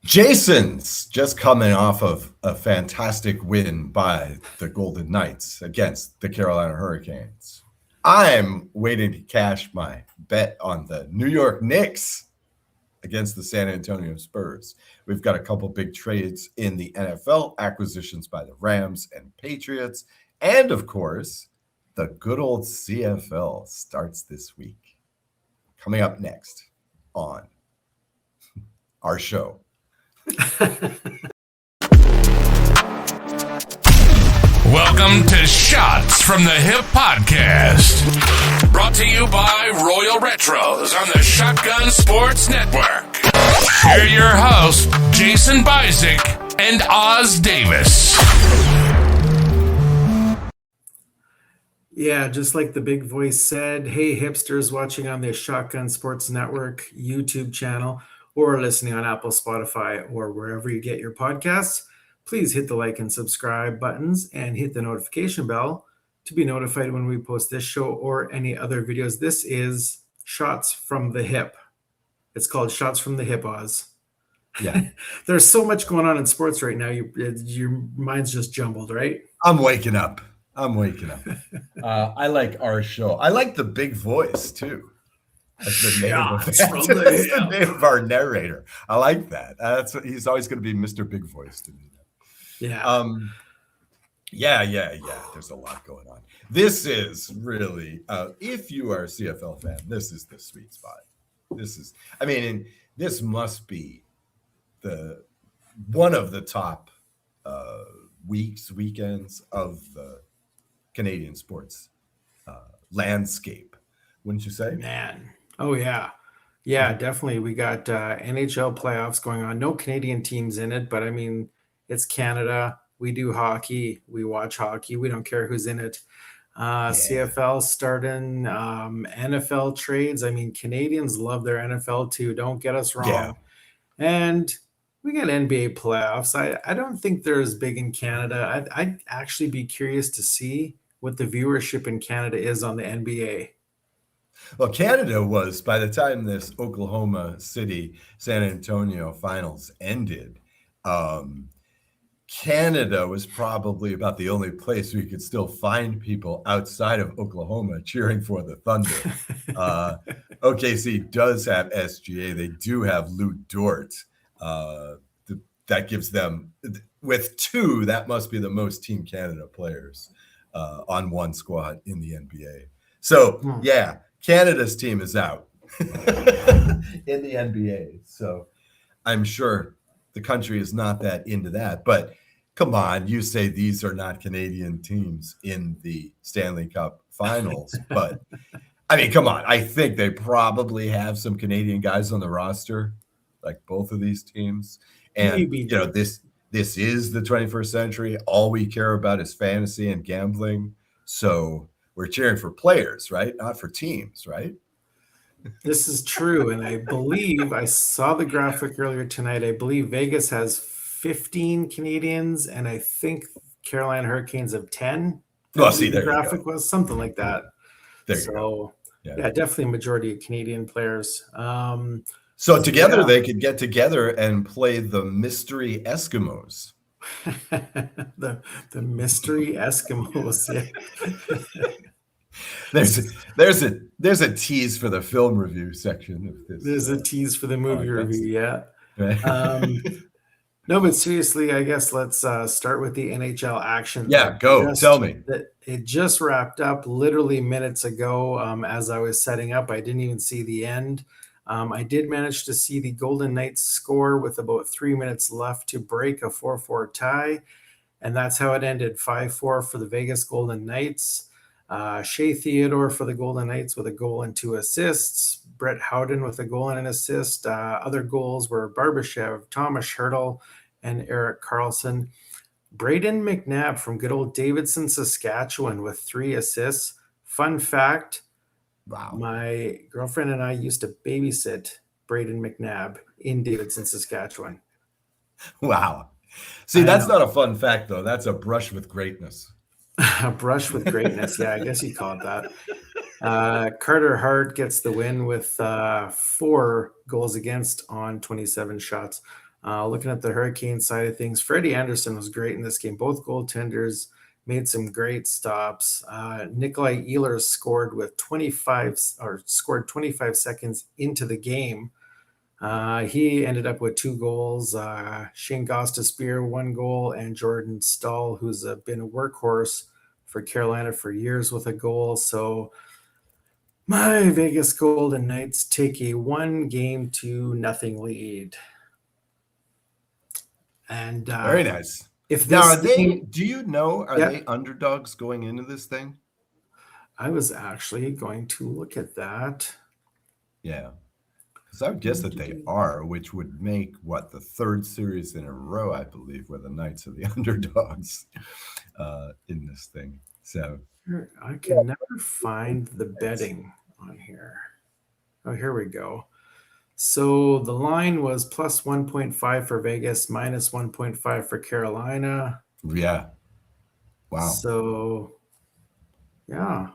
Jason's just coming off of a fantastic win by the Golden Knights against the Carolina Hurricanes. I'm waiting to cash my bet on the New York Knicks against the San Antonio Spurs. We've got a couple big trades in the NFL, acquisitions by the Rams and Patriots, and of course, the good old CFL starts this week. Coming up next on our show. Welcome to Shots from the Hip Podcast. Brought to you by Royal Retros on the Shotgun Sports Network. Here are your hosts, Jason Bizik and Oz Davis. Yeah, just like the big voice said, hey, hipsters watching on the Shotgun Sports Network YouTube channel or listening on Apple, Spotify, or wherever you get your podcasts, please hit the like and subscribe buttons and hit the notification bell to be notified when we post this show or any other videos. This is Shots from the Hip. It's called Shots from the Hip, Oz. Yeah. There's so much going on in sports right now. Your mind's just jumbled, right? I'm waking up. I like our show. I like the big voice too. That's the name of Shots that. from That's the the hip. name of our narrator. I like that. He's always going to be Mr. Big Voice to me. Yeah. Yeah. There's a lot going on. This is really, if you are a CFL fan, this is the sweet spot. This must be one of the top weekends of the Canadian sports landscape, wouldn't you say? Man. Oh, yeah. Yeah, definitely. We got NHL playoffs going on. No Canadian teams in it, but I mean, it's Canada. We do hockey. We watch hockey. We don't care who's in it. CFL starting, NFL trades. I mean, Canadians love their NFL too. Don't get us wrong. Yeah. And we got NBA playoffs. I don't think they're as big in Canada. I'd actually be curious to see what the viewership in Canada is on the NBA. Well, Canada was, by the time this Oklahoma City San Antonio finals ended, Canada was probably about the only place we could still find people outside of Oklahoma cheering for the Thunder. OKC does have SGA. They do have Lou Dort. That gives them, with two, that must be the most Team Canada players on one squad in the NBA. So, yeah, Canada's team is out in the NBA. So I'm sure the country is not that into that. But come on, you say these are not Canadian teams in the Stanley Cup Finals. But, I mean, come on. I think they probably have some Canadian guys on the roster, like both of these teams. And, Maybe. you know, this is the 21st century. All we care about is fantasy and gambling. So we're cheering for players, right? Not for teams, right? This is true. And I believe I saw the graphic earlier tonight. I believe Vegas has 15 Canadians, and I think Carolina Hurricanes have 10. Well, see, there the you graphic go. was something like that. There you So, go. Yeah, definitely a majority of Canadian players. So together they could get together and play the Mystery Eskimos. the mystery Eskimos. There's a tease for the film review section of this. There's a tease for the movie review. Yeah. Right. No, but seriously, I guess let's start with the NHL action. Yeah, go. Tell me. It just wrapped up literally minutes ago. As I was setting up, I didn't even see the end. I did manage to see the Golden Knights score with about 3 minutes left to break a 4-4 tie. And that's how it ended, 5-4 for the Vegas Golden Knights. Shea Theodore for the Golden Knights with a goal and 2 assists. Brett Howden with a goal and an assist. Other goals were Barbashev, Thomas Hertl, and Eric Carlson. Braden McNabb from good old Davidson, Saskatchewan with 3 assists. Fun fact, Wow. My girlfriend and I used to babysit Braden McNabb in Davidson, Saskatchewan. Wow. See, that's not a fun fact, though. That's a brush with greatness. A brush with greatness. Yeah, I guess you call it that. Carter Hart gets the win with 4 goals against on 27 shots. Looking at the Hurricane side of things, Freddie Anderson was great in this game. Both goaltenders made some great stops. Nikolai Ehlers scored with 25 seconds into the game. He ended up with 2 goals. Shane Gostisbehere, 1 goal, and Jordan Stahl, who's been a workhorse for Carolina for years, with a goal. So my Vegas Golden Knights take a 1-0 lead. And Very nice. if Now, this game, do you know, are Yeah. they underdogs going into this thing? I was actually going to look at that. Yeah. Because I would guess that they are, which would make the 3rd series in a row, I believe, where the Knights are the underdogs in this thing. So I can never find the betting on here. Oh, here we go. So the line was plus 1.5 for Vegas, minus 1.5 for Carolina. yeah. Wow. So, yeah.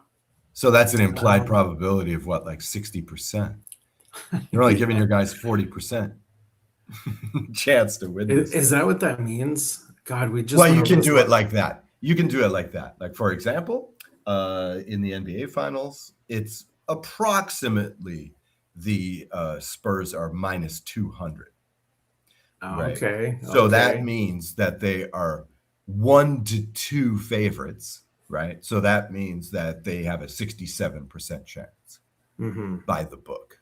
So that's an implied probability of like 60%. You're only giving your guys 40% chance to win this. Is that what that means? God, we just. Well, you can do it like that. You can do it like that. Like, for example, in the NBA Finals, it's approximately the Spurs are minus 200. Right? Okay. So that means that they are 1 to 2 favorites, right? So that means that they have a 67% chance by the book,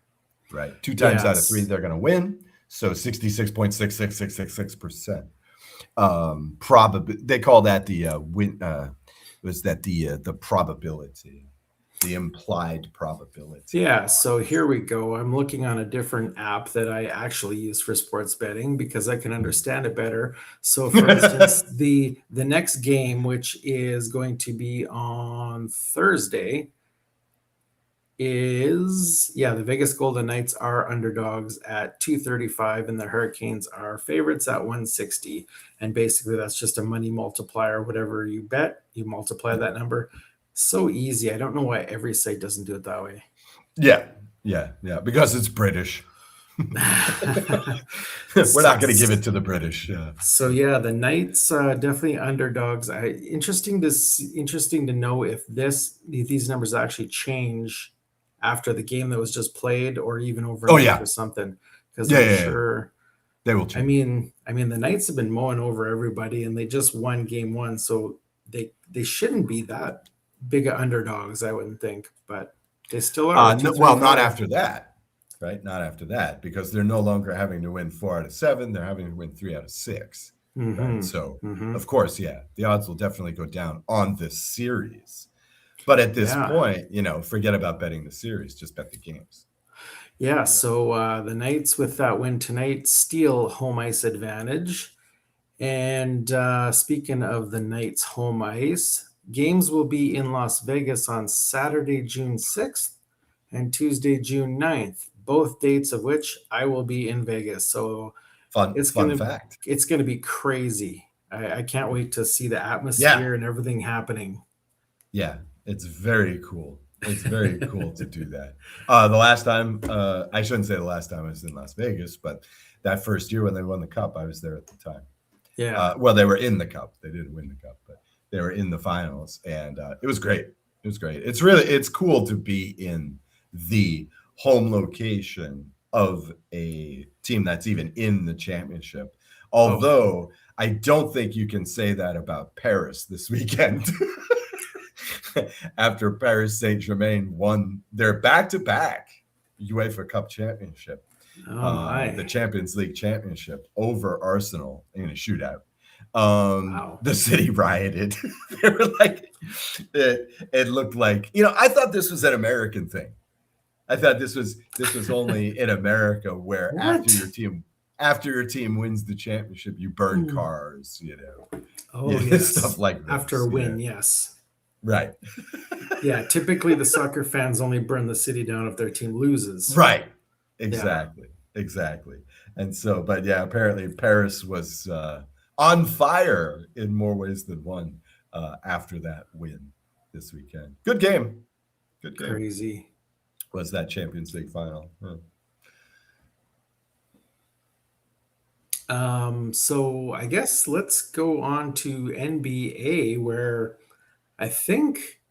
right? 2 times out of 3, they're going to win. So 66.66666%. Probably they call that the win. Was that the probability, the implied probability? Yeah. So here we go. I'm looking on a different app that I actually use for sports betting because I can understand it better. So, for instance, the next game, which is going to be on Thursday, is the Vegas Golden Knights are underdogs at 235, and the Hurricanes are favorites at 160. And basically, that's just a money multiplier. Whatever you bet, you multiply that number. So easy. I don't know why every site doesn't do it that way. Yeah, because it's British. We're not going to give it to the British. So the Knights definitely underdogs. Interesting to know if these numbers actually change after the game that was just played, or even overnight or something. Because I'm sure they will change. I mean, the Knights have been mowing over everybody, and they just won game 1, so they shouldn't be that big of underdogs, I wouldn't think, but they still are. Not after that, right? Not after that, because they're no longer having to win 4 out of 7; they're having to win 3 out of 6. Right? So, of course, the odds will definitely go down on this series. But at this point, forget about betting the series; just bet the games. Yeah. So the Knights, with that win tonight, steal home ice advantage. And speaking of the Knights' home ice, games will be in Las Vegas on Saturday, June 6th and Tuesday, June 9th, both dates of which I will be in Vegas. So fun fact. It's going to be crazy. I can't wait to see the atmosphere and everything happening. Yeah, it's very cool. It's very cool to do that. The last time, I shouldn't say the last time I was in Las Vegas, but that first year when they won the Cup, I was there at the time. Yeah. Well, they were in the Cup. They didn't win the Cup, but they were in the finals, and it was great. It was great. It's cool to be in the home location of a team that's even in the championship. Although I don't think you can say that about Paris this weekend. After Paris Saint-Germain won their back-to-back UEFA Cup championship. The Champions League championship over Arsenal in a shootout. The city rioted. They were like, it looked like, I thought this was an American thing. I thought this was only in America, where after your team wins the championship, you burn cars, stuff like that. After a win, yes. Right. Yeah, typically the soccer fans only burn the city down if their team loses. Right. Exactly. And so, but apparently Paris was on fire in more ways than one after that win this weekend. Good game. Crazy. Was that Champions League final? So I guess let's go on to NBA, where I think,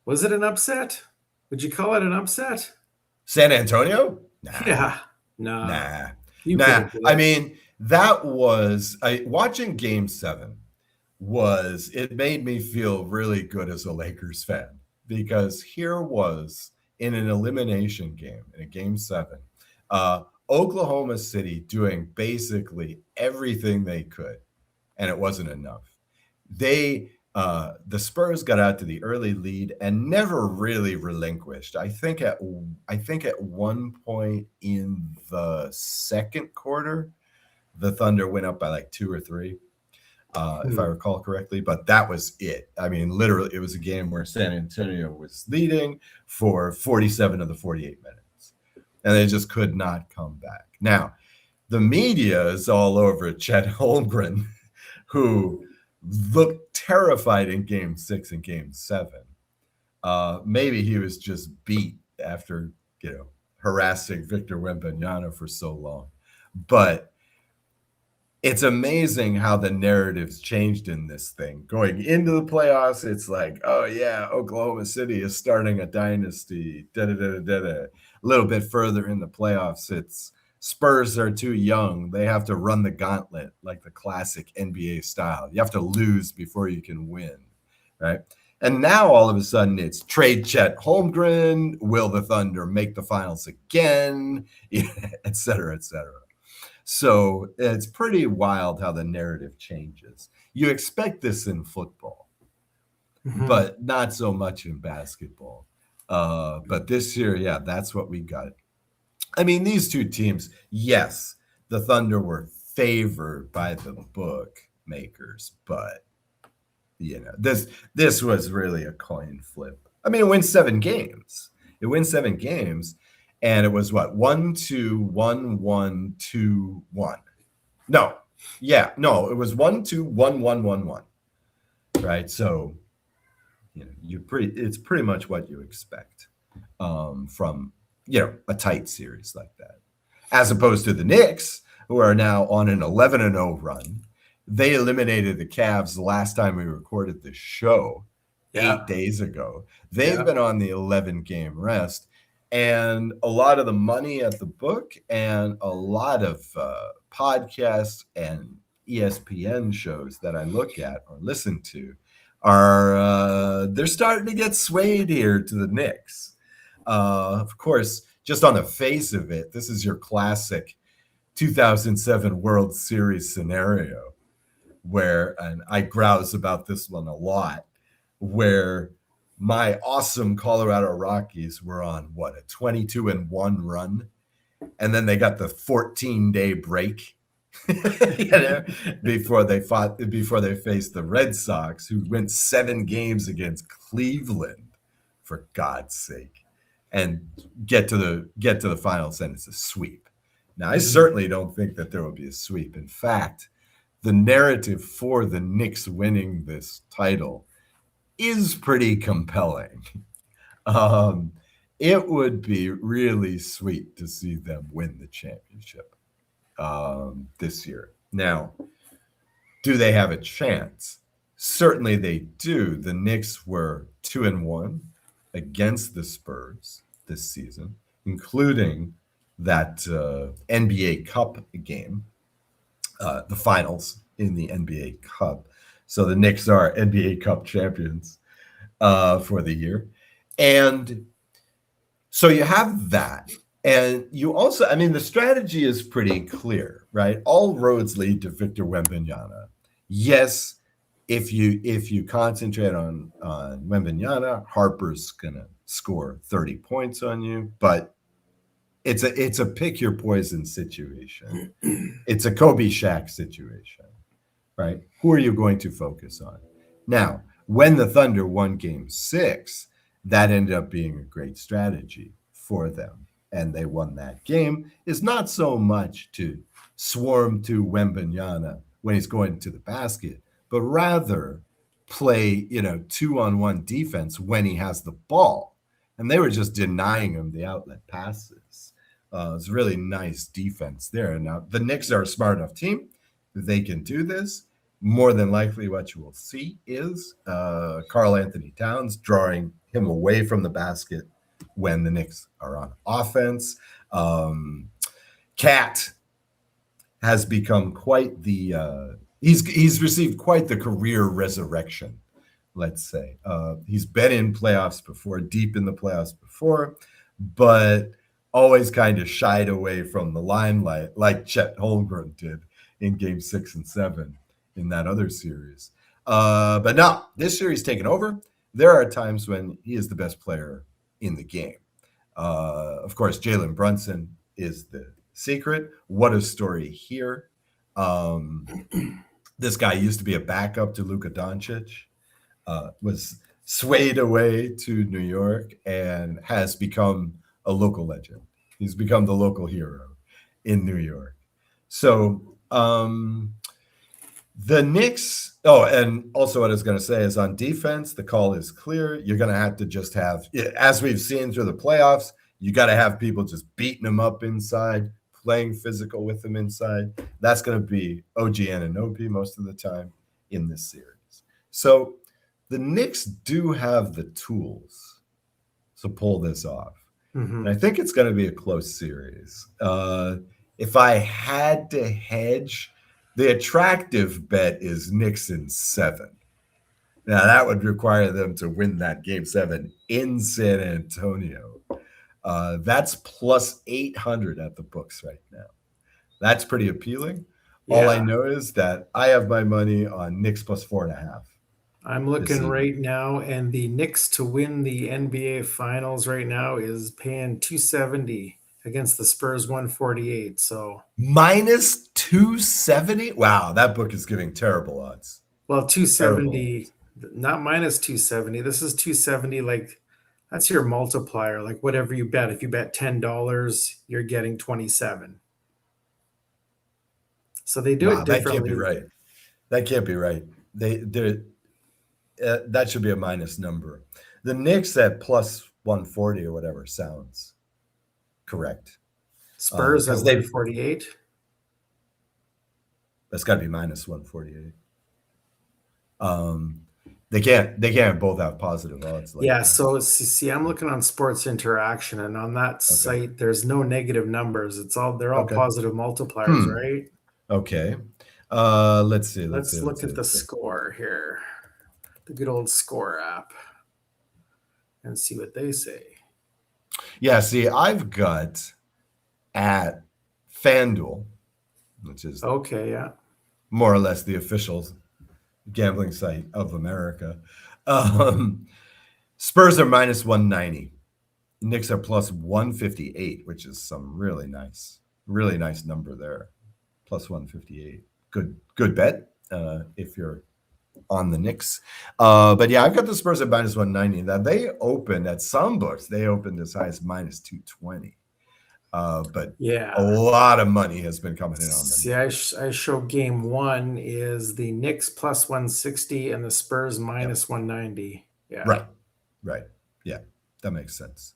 was it an upset? Would you call it an upset? San Antonio? Nah, Yeah. Nah, nah, you nah. predicted I it. mean, watching Game 7 it made me feel really good as a Lakers fan, because here was, in an elimination game, in a Game 7, uh, Oklahoma City doing basically everything they could, and it wasn't enough. The Spurs got out to the early lead and never really relinquished. I think at one point in the second quarter, the Thunder went up by like 2 or 3, if I Hmm. recall correctly, but that was it. I mean, literally, it was a game where San Antonio was leading for 47 of the 48 minutes, and they just could not come back. Now, the media is all over Chet Holmgren, who looked terrified in Game 6 and Game 7. Maybe he was just beat after, harassing Victor Wembanyama for so long. But it's amazing how the narratives changed in this thing. Going into the playoffs, it's like, oh yeah, Oklahoma City is starting a dynasty. Da da da da da. A little bit further in the playoffs, it's Spurs are too young. They have to run the gauntlet like the classic NBA style. You have to lose before you can win, right? And now all of a sudden it's trade Chet Holmgren. Will the Thunder make the finals again? Et cetera, et cetera. So it's pretty wild how the narrative changes. You expect this in football, Mhm. but not so much in basketball. But this year, yeah, that's what we got. I mean, these two teams, yes, the Thunder were favored by the bookmakers, but this was really a coin flip. I mean, it wins 7 games. It wins 7 games, and it was what, 1-2, 1-1, 2-1. No, yeah, no, it was 1-2, 1-1, 1-1. Right. So it's pretty much what you expect from a tight series like that, as opposed to the Knicks, who are now on an 11-0 run. They eliminated the Cavs the last time we recorded the show, Yeah. 8 days ago. They've Yeah. been on the 11-game rest, and a lot of the money at the book and a lot of podcasts and ESPN shows that I look at or listen to are they're starting to get swayed here to the Knicks. Of course, just on the face of it, this is your classic 2007 World Series scenario where, and I grouse about this one a lot, where my awesome Colorado Rockies were on what, a 22-1 run, and then they got the 14-day break before they faced the Red Sox, who went 7 games against Cleveland, for God's sake, and get to the finals, and it's a sweep. Now, I certainly don't think that there will be a sweep. In fact, the narrative for the Knicks winning this title is pretty compelling. It would be really sweet to see them win the championship this year. Now, do they have a chance? Certainly they do. The Knicks were 2-1 against the Spurs this season, including that NBA Cup game, the finals in the NBA Cup. So the Knicks are NBA Cup champions for the year. And so you have that. And you also, I mean, the strategy is pretty clear, right? All roads lead to Victor Wembanyama. Yes, if you concentrate on Wembanyama, Harper's gonna score 30 points on you, but it's a pick your poison situation. It's a Kobe Shaq situation, right? Who are you going to focus on? Now, when the Thunder won Game 6, that ended up being a great strategy for them, and they won that game. Is not so much to swarm to Wembanyama when he's going to the basket, but rather play 2-on-1 defense when he has the ball. And they were just denying him the outlet passes. It's really nice defense there. Now, the Knicks are a smart enough team. They can do this. More than likely what you will see is Karl Anthony Towns drawing him away from the basket when the Knicks are on offense. Cat has become quite the he's received quite the career resurrection, let's say. He's been in playoffs before, deep in the playoffs before, but always kind of shied away from the limelight like Chet Holmgren did in game 6 and 7 in that other series. But now this series taken over, there are times when he is the best player in the game. Of course, Jalen Brunson is the secret. What a story here. This guy used to be a backup to Luka Doncic, was swayed away to New York and has become a local legend. He's become the local hero in New York. So the Knicks, and also what I was going to say is on defense, the call is clear. You're going to have to just have, as we've seen through the playoffs, you got to have people just beating them up inside, playing physical with them inside. That's going to be OG Anunoby most of the time in this series. So the Knicks do have the tools to pull this off. Mm-hmm. And I think it's going to be a close series. If I had to hedge, the attractive bet is Knicks in 7. Now, that would require them to win that game 7 in San Antonio. That's plus 800 at the books right now. That's pretty appealing. Yeah. All I know is that I have my money on Knicks plus 4.5. I'm looking right now, and the Knicks to win the NBA Finals right now is paying 270 against the Spurs 148. So minus 270. Wow, that book is giving terrible odds. Well, 270, not minus 270. This is 270. Like that's your multiplier. Like whatever you bet. If you bet $10, you're getting 27. So they do it differently. That can't be right. That can't be right. They're that should be a minus number. The Knicks at plus 140 or whatever sounds correct. Spurs at 148. That's got to be minus 148. They can't both have positive odds. Like that. So see, I'm looking on Sports Interaction, and on that site, there's no negative numbers. They're all positive multipliers, right? Okay. Let's see. Let's look at the score here. The good old Score app, and see what they say. Yeah, see, I've got at FanDuel, which is more or less the official gambling site of America. Spurs are minus 190. Knicks are plus 158, which is some really nice number there. Plus 158. Good bet if you're on the Knicks. But yeah, I've got the Spurs at minus 190. Now they opened at some books, they opened as high as minus 220. But yeah, a lot of money has been coming in on them. See, I show game 1 is the Knicks plus 160 and the Spurs minus 190. Yeah. Right. Yeah, that makes sense.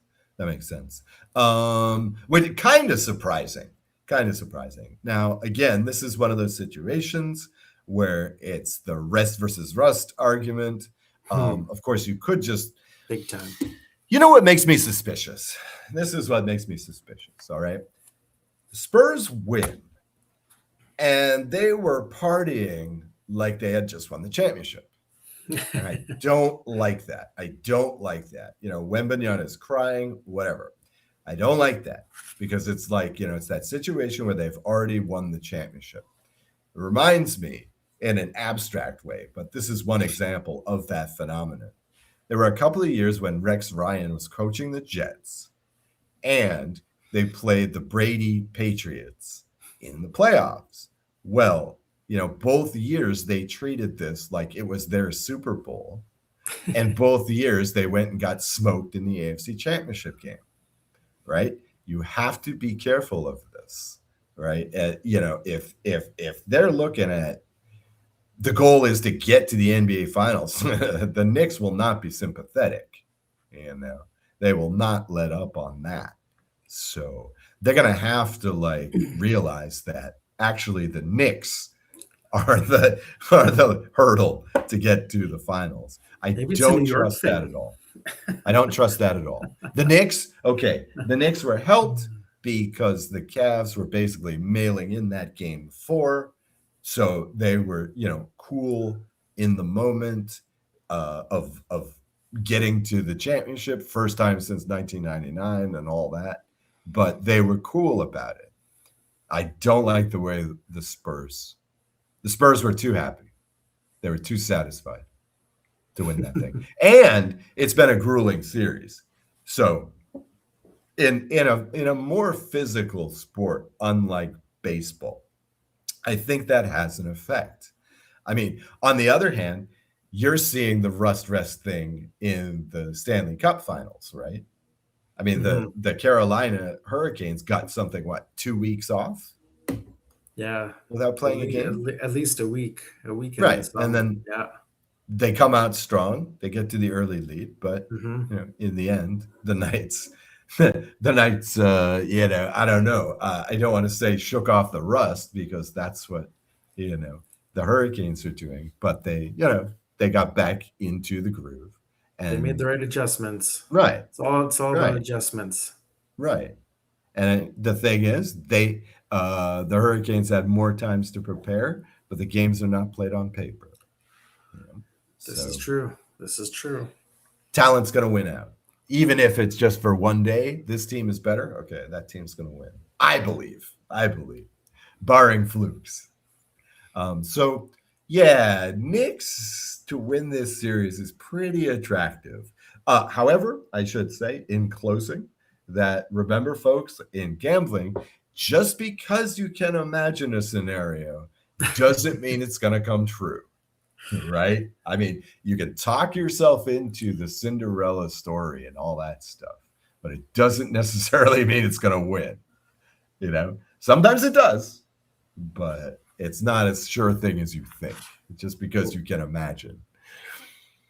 Which kind of surprising. Now, again, this is one of those situations where it's the rest versus rust argument. Of course, you could just big time. You know what makes me suspicious? This is what makes me suspicious. All right, the Spurs win, and they were partying like they had just won the championship. And I don't like that. You know, Wembanyama is crying, whatever. I don't like that because it's like, you know, it's that situation where they've already won the championship. It reminds me in an abstract way, but this is one example of that phenomenon. There were a couple of years when Rex Ryan was coaching the Jets and they played the Brady Patriots in the playoffs. Well, you know, both years they treated this like it was their Super Bowl, and both years they went and got smoked in the AFC Championship game. Right? You have to be careful of this, right? You know, if they're looking at the goal is to get to the NBA Finals, the Knicks will not be sympathetic, and they will not let up on that. So they're going to have to like realize that actually the Knicks are the hurdle to get to the finals. Maybe it's a don't New York trust that thing. at all. I don't trust that at all. The Knicks were helped because the Cavs were basically mailing in that game 4. So they were, cool in the moment of getting to the championship, first time since 1999 and all that. But they were cool about it. I don't like the way the Spurs were too happy. They were too satisfied to win that thing. And it's been a grueling series. So in a more physical sport, unlike baseball, I think that has an effect. I mean, on the other hand, you're seeing the rest thing in the Stanley Cup Finals, right? I mean, the Carolina Hurricanes got something, 2 weeks off? Yeah. Without playing a game? At least a week. Right. And then they come out strong. They get to the early lead. But, in the end, the Knights, I don't know. I don't want to say shook off the rust because that's what, the Hurricanes are doing. But they got back into the groove. And they made the right adjustments. Right. It's all about adjustments. Right. And the thing is, the Hurricanes had more times to prepare, but the games are not played on paper. This is true. Talent's going to win out. Even if it's just for one day, this team is better. Okay, that team's going to win. I believe, barring flukes. Knicks to win this series is pretty attractive. However, I should say in closing that remember, folks, in gambling, just because you can imagine a scenario doesn't mean it's going to come true, right? I mean, you can talk yourself into the Cinderella story and all that stuff, but it doesn't necessarily mean it's going to win. Sometimes it does, but it's not as sure a thing as you think, just because you can imagine.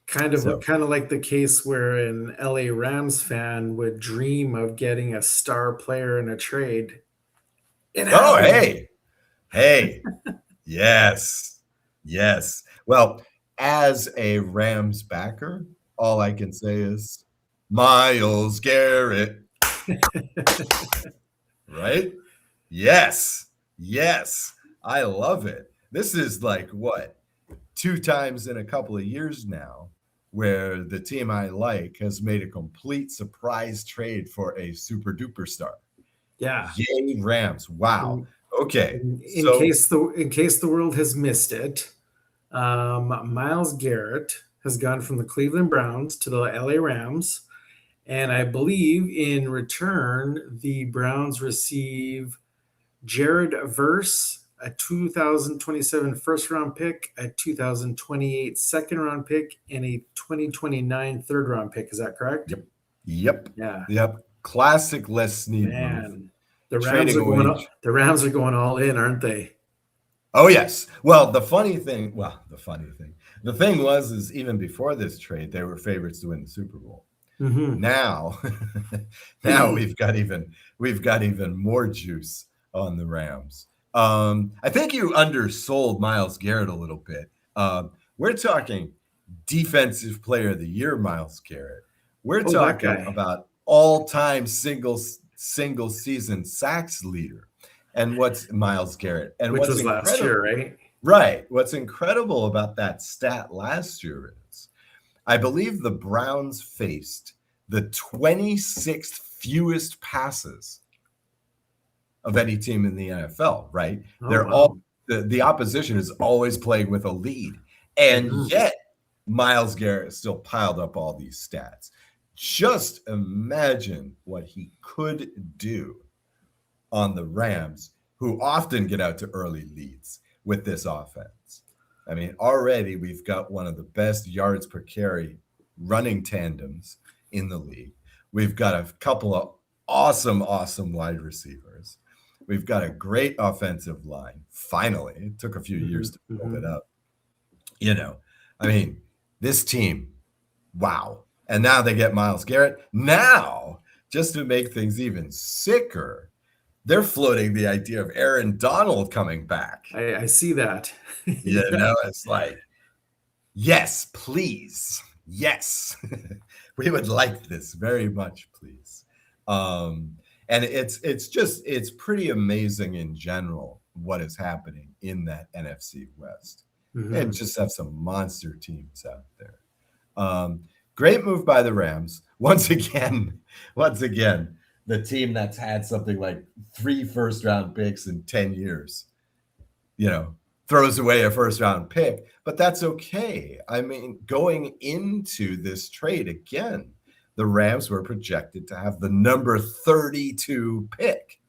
Kind of like the case where an LA Rams fan would dream of getting a star player in a trade. Hey, yes. Well, as a Rams backer, all I can say is Myles Garrett. Right? Yes. I love it. This is like 2 times in a couple of years now where the team I like has made a complete surprise trade for a super duper star. Yeah. Yay, Rams. Wow. Okay. In case the world has missed it, Myles Garrett has gone from the Cleveland Browns to the LA Rams. And I believe in return, the Browns receive Jared Verse, a 2027 first-round pick, a 2028 second-round pick, and a 2029 third-round pick. Is that correct? Yep. Yeah. Yep. Classic Les Snead move. The Rams are going all in, aren't they? Oh, yes. Well, the thing was even before this trade, they were favorites to win the Super Bowl. Now we've got even more juice on the Rams. I think you undersold Myles Garrett a little bit. We're talking defensive player of the year, Myles Garrett. We're talking about all-time single season sacks leader. And what's Myles Garrett? And which was last year, right? Right. What's incredible about that stat last year is I believe the Browns faced the 26th fewest passes of any team in the NFL, right? The opposition is always playing with a lead. And yet Myles Garrett still piled up all these stats. Just imagine what he could do on the Rams, who often get out to early leads with this offense. I mean, already we've got one of the best yards per carry running tandems in the league. We've got a couple of awesome wide receivers. We've got a great offensive line. Finally, it took a few years to build it up. I mean, this team, wow. And now they get Myles Garrett. Now, just to make things even sicker, they're floating the idea of Aaron Donald coming back. I see that. You know, it's like, yes, please. Yes. We would like this very much, please. And it's pretty amazing in general what is happening in that NFC West. And just have some monster teams out there. Great move by the Rams. Once again, the team that's had something like 3 first-round picks in 10 years, you know, throws away a first-round pick, but that's okay. I mean, going into this trade again, the Rams were projected to have the number 32 pick.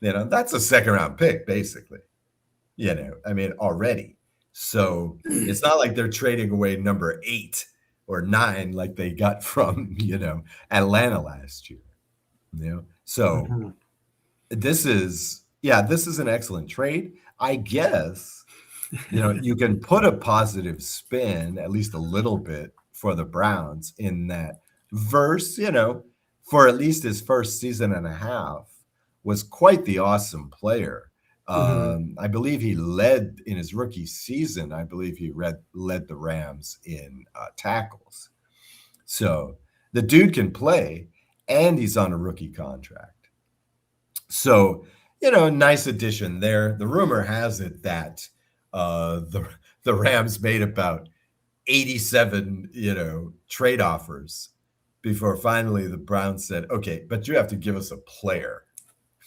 You know, that's a second-round pick, basically. You know, I mean, already. So it's not like they're trading away number 8 or 9 like they got from, you know, Atlanta last year. You know, so this is an excellent trade. I guess, you know, you can put a positive spin, at least a little bit, for the Browns in that Verse, you know, for at least his first season and a half, was quite the awesome player. I believe he led in his rookie season. I believe he led the Rams in tackles. So the dude can play, and he's on a rookie contract. So, you know, nice addition there. The rumor has it that the Rams made about 87, you know, trade offers before finally the Browns said, okay, but you have to give us a player.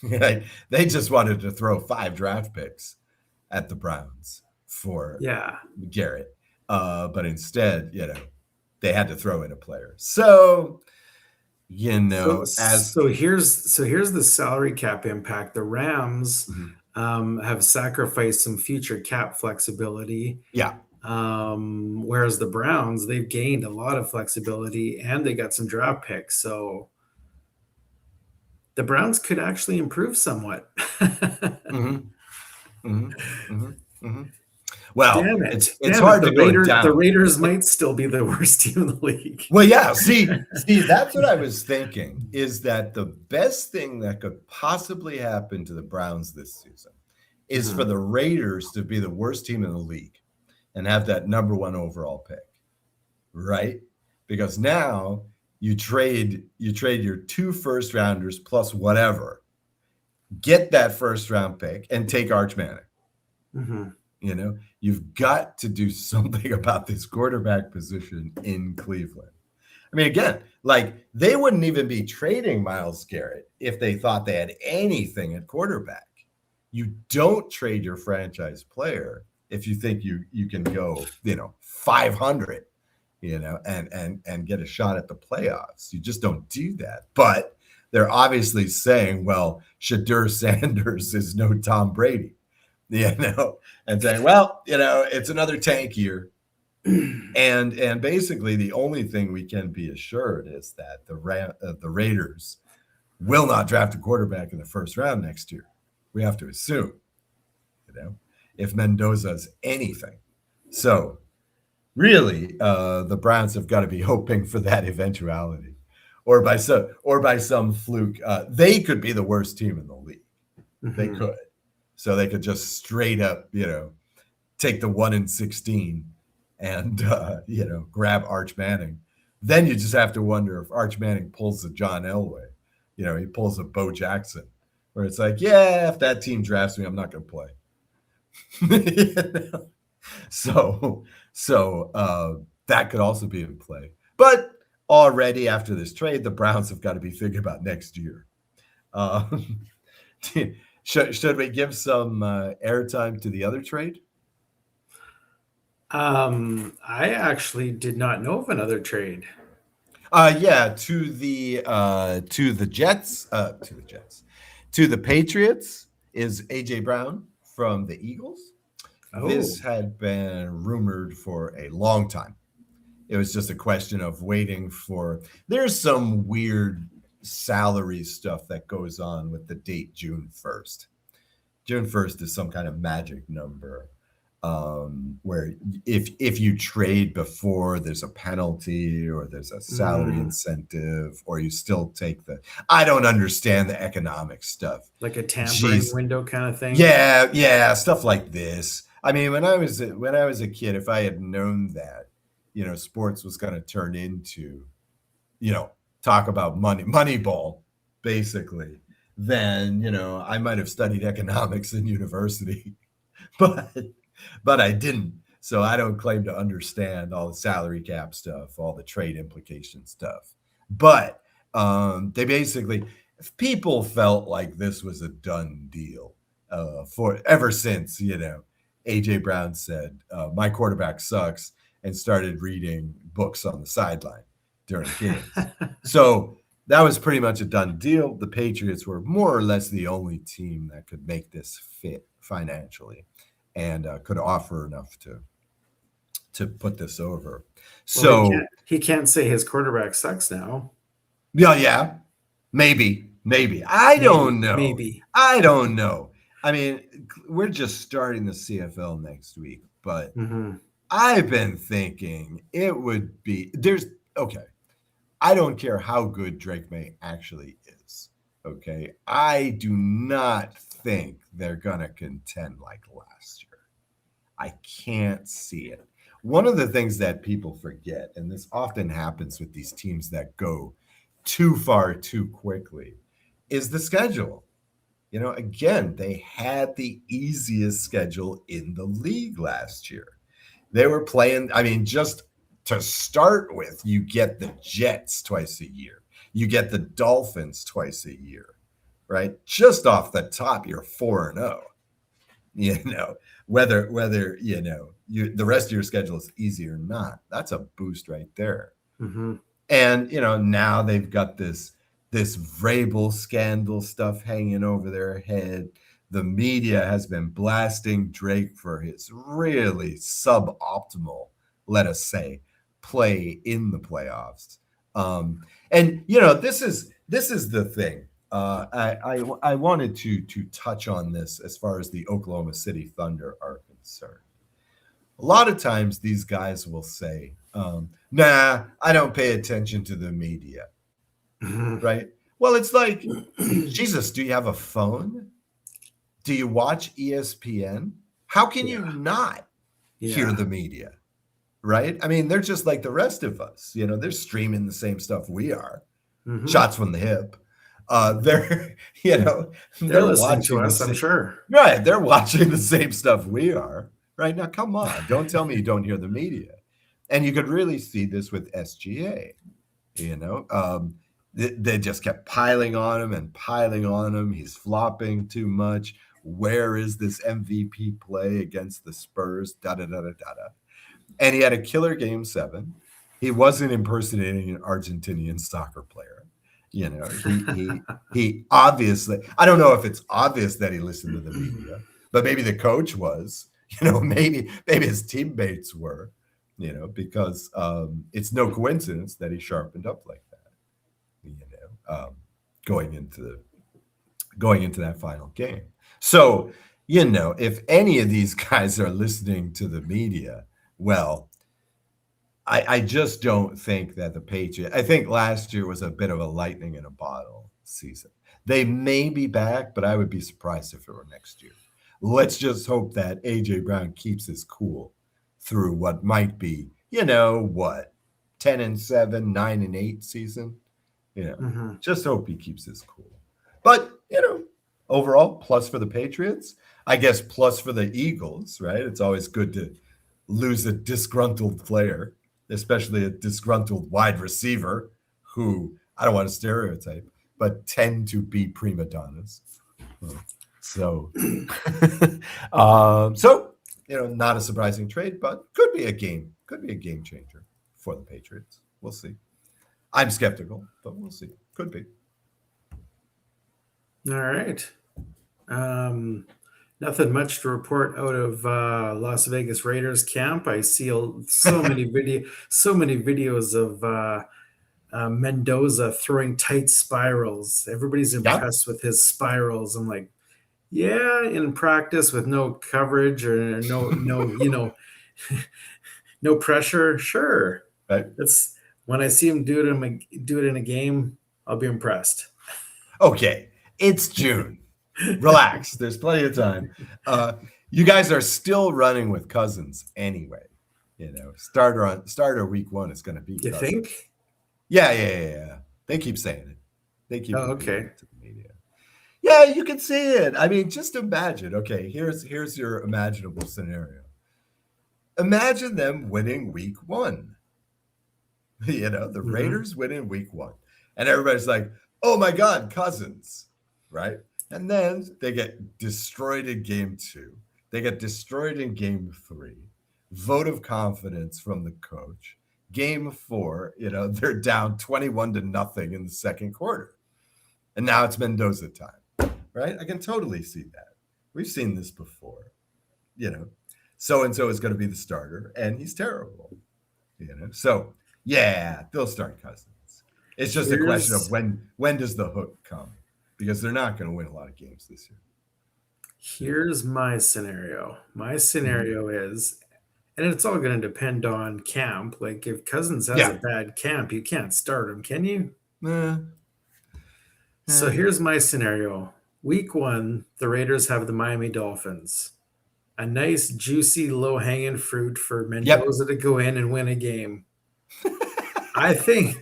They just wanted to throw 5 draft picks at the Browns for Garrett. But instead, you know, they had to throw in a player. So, you know, so here's the salary cap impact. The Rams have sacrificed some future cap flexibility. Yeah. Whereas the Browns, they've gained a lot of flexibility and they got some draft picks. So the Browns could actually improve somewhat. Well, damn it. It's hard to go down. The Raiders might still be the worst team in the league. Well, yeah. See, that's what I was thinking, is that the best thing that could possibly happen to the Browns this season is for the Raiders to be the worst team in the league and have that number 1 overall pick, right? Because now you trade your 2 first rounders plus whatever, get that first round pick, and take Arch Manning. You know, you've got to do something about this quarterback position in Cleveland. I mean, again, like, they wouldn't even be trading Myles Garrett if they thought they had anything at quarterback. You don't trade your franchise player if you think you can go, you know, 500, you know, and get a shot at the playoffs. You just don't do that. But they're obviously saying, well, Shadur Sanders is no Tom Brady, you know, and saying, well, you know, it's another tank year. And basically the only thing we can be assured is that the Raiders will not draft a quarterback in the first round next year. We have to assume, you know, if Mendoza's anything. So really, the Browns have got to be hoping for that eventuality, or by some fluke, they could be the worst team in the league. They could. So they could just straight up, you know, take the 1-16 and, you know, grab Arch Manning. Then you just have to wonder if Arch Manning pulls a John Elway, you know, he pulls a Bo Jackson, where it's like, yeah, if that team drafts me, I'm not going to play. You know? So that could also be in play. But already after this trade, the Browns have got to be thinking about next year. Should we give some airtime to the other trade? I actually did not know of another trade. To the Jets, to the Patriots is AJ Brown from the Eagles. This had been rumored for a long time. It was just a question of waiting for. There's some weird salary stuff that goes on with the date June 1st. June 1st is some kind of magic number. where if you trade before, there's a penalty or there's a salary incentive, or you still take I don't understand the economic stuff. Like a tampering Jeez. window kind of thing. Yeah, stuff like this. I mean, when I was a kid, if I had known that, sports was going to turn into, talk about Moneyball, basically, then, I might have studied economics in university, but I didn't. So I don't claim to understand all the salary cap stuff, all the trade implication stuff. But they basically, people felt like this was a done deal for ever since, AJ Brown said, my quarterback sucks, and started reading books on the sideline during games. So that was pretty much a done deal. The Patriots were more or less the only team that could make this fit financially and could offer enough to put this over. So he can't say his quarterback sucks now. Yeah, maybe. I don't know. Maybe. I don't know. I mean, we're just starting the CFL next week, but I've been thinking it would be I don't care how good Drake May actually is. Okay. I do not think they're going to contend like last year. I can't see it. One of the things that people forget, and this often happens with these teams that go too far too quickly, is the schedule. Again, they had the easiest schedule in the league last year. They were playing, just to start with, you get the Jets twice a year. You get the Dolphins twice a year, right? Just off the top, you're 4-0. Whether the rest of your schedule is easy or not, that's a boost right there. And now they've got this Vrabel scandal stuff hanging over their head. The media has been blasting Drake for his really suboptimal, let us say, play in the playoffs. And this is the thing. I wanted to touch on this as far as the Oklahoma City Thunder are concerned. A lot of times these guys will say, nah, I don't pay attention to the media. Right? Well, it's like, Jesus, do you have a phone? Do you watch ESPN? How can you not hear the media? Right? I mean, they're just like the rest of us. They're streaming the same stuff we are. Shots from the hip. They're listening watching to us, I'm sure. Right. They're watching the same stuff we are. Right? Now, come on. Don't tell me you don't hear the media. And you could really see this with SGA. They just kept piling on him. He's flopping too much. Where is this MVP play against the Spurs? And he had a killer game 7. He wasn't impersonating an Argentinian soccer player. He obviously, I don't know if it's obvious that he listened to the media, but maybe the coach was, maybe his teammates were, because it's no coincidence that he sharpened up like that, going into that final game. So, if any of these guys are listening to the media, well, I just don't think that the Patriots, I think last year was a bit of a lightning in a bottle season. They may be back, but I would be surprised if it were next year. Let's just hope that AJ Brown keeps his cool through what might be, 10-7, 9-8 season. Just hope he keeps his cool. But, overall, plus for the Patriots, I guess plus for the Eagles, right? It's always good to lose a disgruntled player, especially a disgruntled wide receiver who, I don't want to stereotype, but tend to be prima donnas. So, not a surprising trade, but could be a game changer for the Patriots. We'll see. I'm skeptical, but we'll see. Could be. All right. Nothing much to report out of Las Vegas Raiders camp. I see so many videos of Mendoza throwing tight spirals. Everybody's impressed with his spirals. I'm like, Yeah, in practice with no coverage or no pressure. Sure, Right? that's when I see him do it in a game, I'll be impressed. Okay, it's June. Relax. There's plenty of time. You guys are still running with Cousins anyway. Starter week 1 is going to be You Cousins. think? Yeah. They keep saying it. They keep Oh, repeating okay. it to the media. Yeah, you can see it. I mean, just imagine. Okay, here's your imaginable scenario. Imagine them winning week 1. The Raiders winning week 1. And everybody's like, oh my God, Cousins, right? And then they get destroyed in game 2. They get destroyed in game 3. Vote of confidence from the coach. Game 4, they're down 21-0 in the second quarter. And now it's Mendoza time, right? I can totally see that. We've seen this before. So-and-so is going to be the starter, and he's terrible. So yeah, they'll start Cousins. It's just a question of when does the hook come? Because they're not going to win a lot of games this year. Here's my scenario. My scenario is, and it's all going to depend on camp. Like if Cousins has a bad camp, you can't start him, can you? So here's my scenario. Week 1, the Raiders have the Miami Dolphins. A nice, juicy, low-hanging fruit for Mendoza to go in and win a game. I think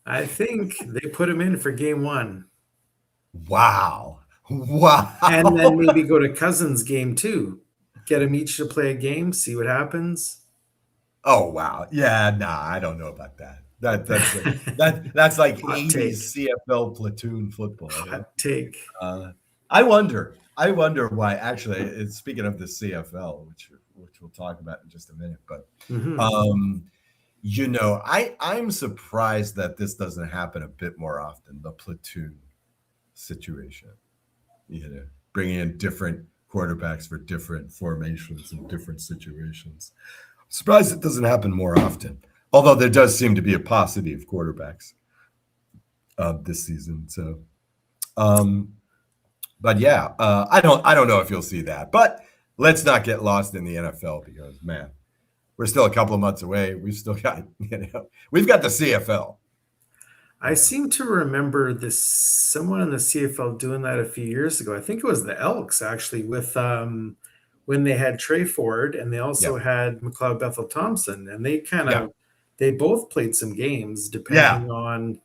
they put him in for game 1. Wow. And then maybe go to Cousins game 2. Get them each to play a game, see what happens. Oh, wow. Yeah, nah, I don't know about that. That's like 80s CFL platoon football. Hot take. I wonder why. Actually, speaking of the CFL, which we'll talk about in just a minute, but I'm surprised that this doesn't happen a bit more often. The platoon situation, bringing in different quarterbacks for different formations and different situations. Surprised it doesn't happen more often. Although there does seem to be a paucity of quarterbacks this season. So, but yeah, I don't know if you'll see that. But let's not get lost in the NFL because, man, we're still a couple of months away. We've still got we've got the CFL. I seem to remember someone in the CFL doing that a few years ago. I think it was the Elks actually with when they had Trey Ford and they also had McLeod Bethel Thompson, and they they both played some games depending on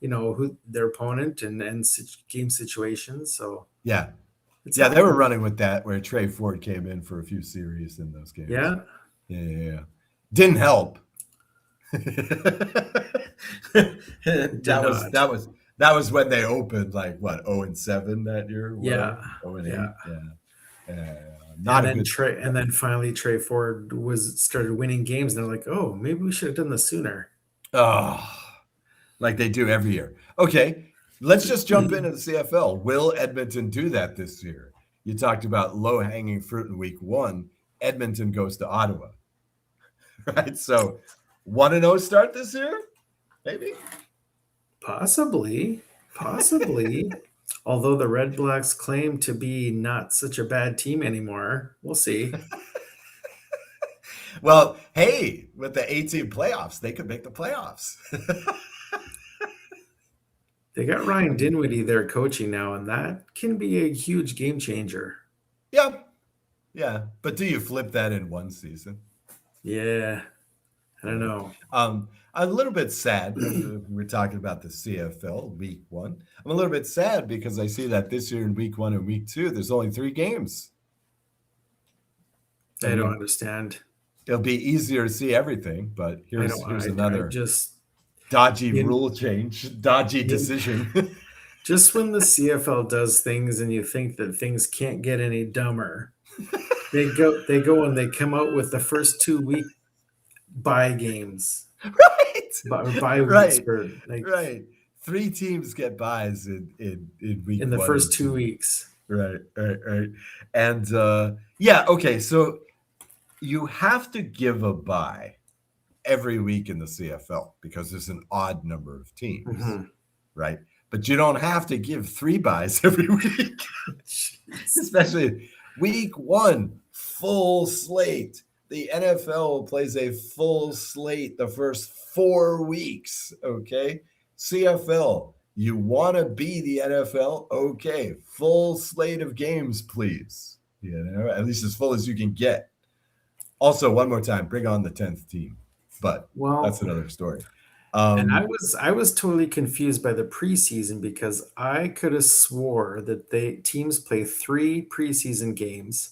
who their opponent and game situations. So they were running with that where Trey Ford came in for a few series in those games. Yeah. Didn't help. That was when they opened 0-7 that year. 0-8. And then finally Trey Ford started winning games, and they're like, oh, maybe we should have done this sooner. Oh, like they do every year. Okay, let's just jump into the CFL. Will Edmonton do that this year? You talked about low-hanging fruit in week 1. Edmonton goes to Ottawa. Right? So 1-0 start this year? Maybe? Possibly. Although the Red Blacks claim to be not such a bad team anymore. We'll see. Well, hey, with the 18 playoffs, they could make the playoffs. They got Ryan Dinwiddie there coaching now, and that can be a huge game changer. Yeah. But do you flip that in one season? Yeah. I don't know. I'm a little bit sad. We're talking about the CFL week 1. I'm a little bit sad because I see that this year in week 1 and week 2, there's only 3 games. I don't understand. It'll be easier to see everything, but here's another dodgy rule change, dodgy decision. Just when the CFL does things and you think that things can't get any dumber, they go and they come out with the first 2 week bye games. Right. Bye weeks. Right. 3 teams get buys in week in the 1 first 2 weeks. Right. And okay. So you have to give a bye every week in the CFL because there's an odd number of teams, right? but you don't have to give 3 buys every week, especially week 1, full slate. The NFL plays a full slate the first 4 weeks, okay? CFL, you want to be the NFL? Okay, full slate of games, please. At least as full as you can get. Also, one more time, bring on the 10th team. But that's another story. And I was totally confused by the preseason because I could have swore that teams play 3 preseason games.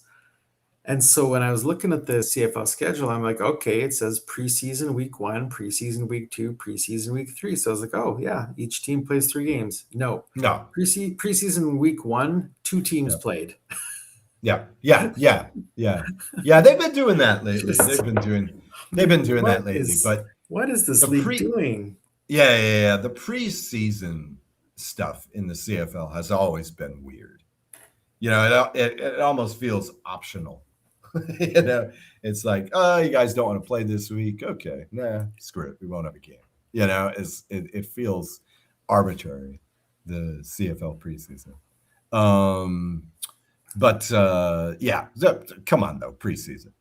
And so when I was looking at the CFL schedule, I'm like, okay, it says preseason week 1, preseason week 2, preseason week 3. So I was like, oh yeah, each team plays 3 games. No. Preseason week 1, 2 teams played. Yeah. They've been doing that lately. They've been doing that lately. But what is this league doing? Yeah. The preseason stuff in the CFL has always been weird. It almost feels optional. It's like, oh, you guys don't want to play this week. Okay, nah, screw it. We won't have a game. It feels arbitrary, the CFL preseason. But come on though, preseason.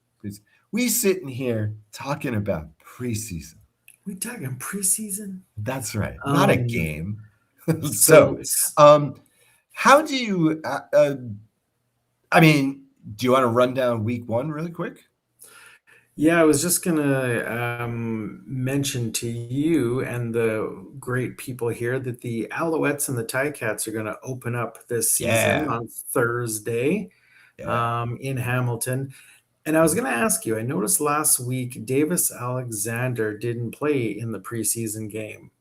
We sitting here talking about preseason. We talking preseason? That's right, not a game. So, how do you? Do you want to run down week 1 really quick? Yeah, I was just gonna mention to you and the great people here that the Alouettes and the Ticats are gonna open up this season on Thursday in Hamilton. And I was gonna ask you, I noticed last week Davis Alexander didn't play in the preseason game.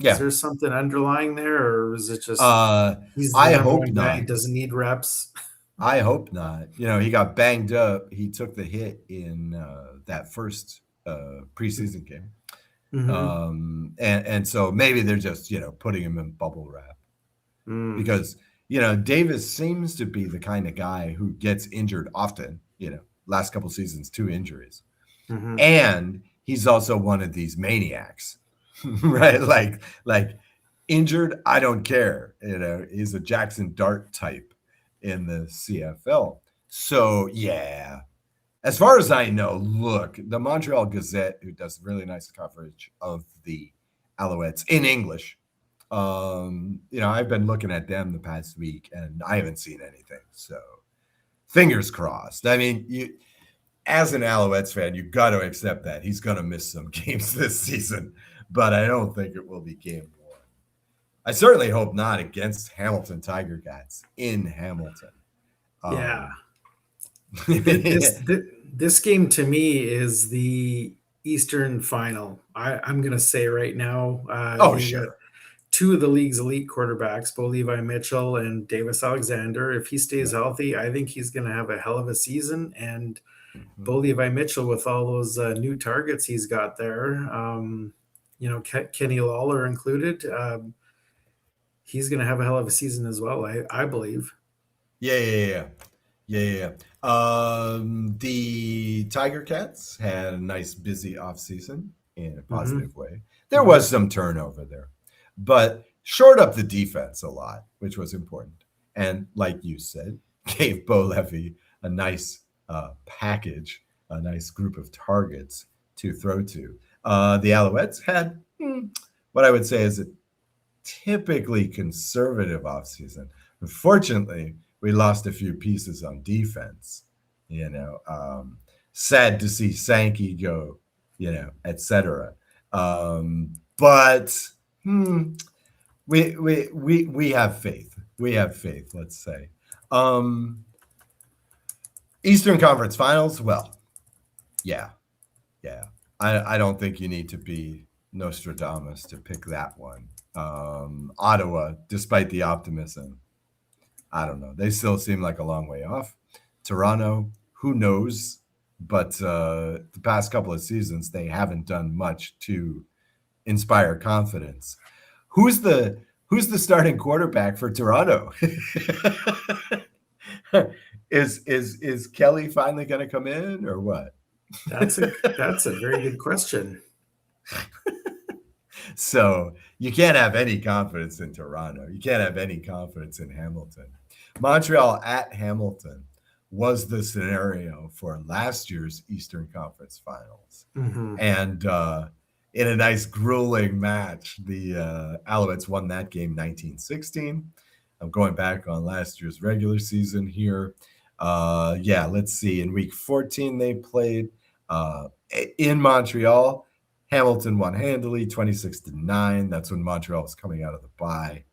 Yeah. Is there something underlying there, or is it just he's the number one guy, he doesn't need reps? I hope not. He got banged up. He took the hit in that first preseason game. Mm-hmm. And so maybe they're just, putting him in bubble wrap. Because, Davis seems to be the kind of guy who gets injured often, last couple seasons, 2 injuries. Mm-hmm. And he's also one of these maniacs, right? Like injured, I don't care. He's a Jackson Dart type in the CFL. So, yeah. As far as I know, look, the Montreal Gazette, who does really nice coverage of the Alouettes in English, I've been looking at them the past week, and I haven't seen anything. So, fingers crossed. I mean, as an Alouettes fan, you got to accept that he's going to miss some games this season, but I don't think it will be game 1. I certainly hope not against Hamilton Tiger Cats in Hamilton. Yeah. This game to me is the Eastern Final. I'm going to say right now. Sure. 2 of the league's elite quarterbacks, Bo Levi Mitchell and Davis Alexander. If he stays healthy, I think he's going to have a hell of a season. And Bo Levi Mitchell, with all those new targets he's got there, Kenny Lawler included, he's going to have a hell of a season as well, I believe. Yeah. The Tiger Cats had a nice, busy offseason in a positive way. There was some turnover there, but shored up the defense a lot, which was important. And like you said, gave Bo Levy a nice package, a nice group of targets to throw to. The Alouettes had what I would say is a typically conservative offseason. Unfortunately, we lost a few pieces on defense, sad to see Sankey go, etc. But we have faith. We have faith, let's say. Eastern Conference Finals, well, yeah. I don't think you need to be Nostradamus to pick that one. Ottawa, despite the optimism, I don't know. They still seem like a long way off. Toronto, who knows? But the past couple of seasons, they haven't done much to inspire confidence. Who's the starting quarterback for Toronto? Is Kelly finally going to come in, or what? That's a very good question. So you can't have any confidence in Toronto. You can't have any confidence in Hamilton. Montreal at Hamilton was the scenario for last year's Eastern Conference Finals. Mm-hmm. And in a nice grueling match, the Alouettes won that game 19-16. I'm going back on last year's regular season here. Let's see. In week 14, they played in Montreal. Hamilton won handily, 26-9. That's when Montreal was coming out of the bye.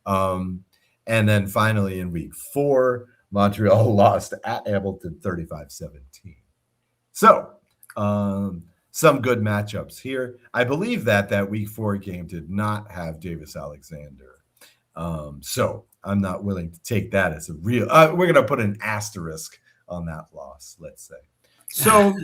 And then finally in week 4, Montreal lost at Hamilton 35-17. So some good matchups here. I believe that week 4 game did not have Davis Alexander. So I'm not willing to take that as a real. We're going to put an asterisk on that loss, let's say. So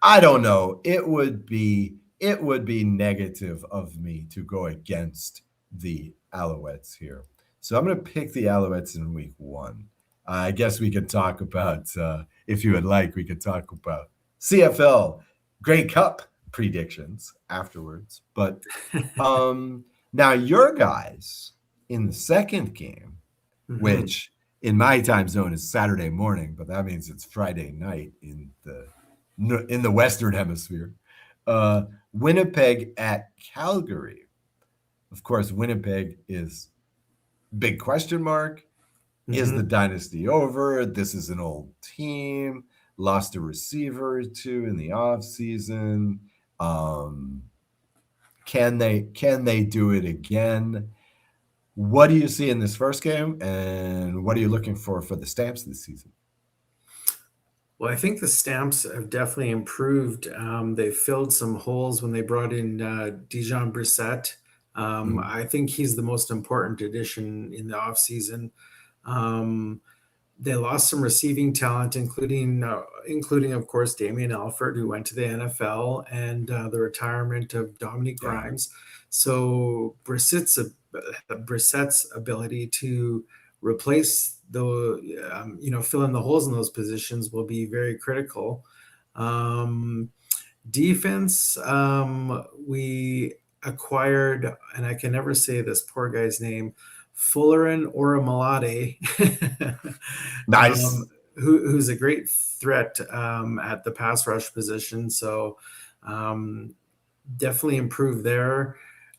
I don't know. It would be negative of me to go against the Alouettes here. So I'm going to pick the Alouettes in week 1. I guess we could talk about, if you would like, we could talk about CFL Grey Cup predictions afterwards. But now your guys in the second game, Mm-hmm. which in my time zone is Saturday morning, but that means it's Friday night in the Western Hemisphere. Winnipeg at Calgary. Of course, Winnipeg is big question mark. Mm-hmm. Is the dynasty over? This is an old team. Lost a receiver or two in the offseason. Can they do it again? What do you see in this first game, and what are you looking for the Stamps this season? Well, I think the Stamps have definitely improved. They filled some holes when they brought in Dijon Brissett. I think he's the most important addition in the offseason. They lost some receiving talent, including of course, Damien Alford, who went to the NFL, and the retirement of Dominique Grimes. So Brissett's ability to replace fill in the holes in those positions will be very critical. Defense, we acquired, and I can never say this poor guy's name, Fullerin Oromalade. Nice. Who's a great threat at the pass rush position. So definitely improve there.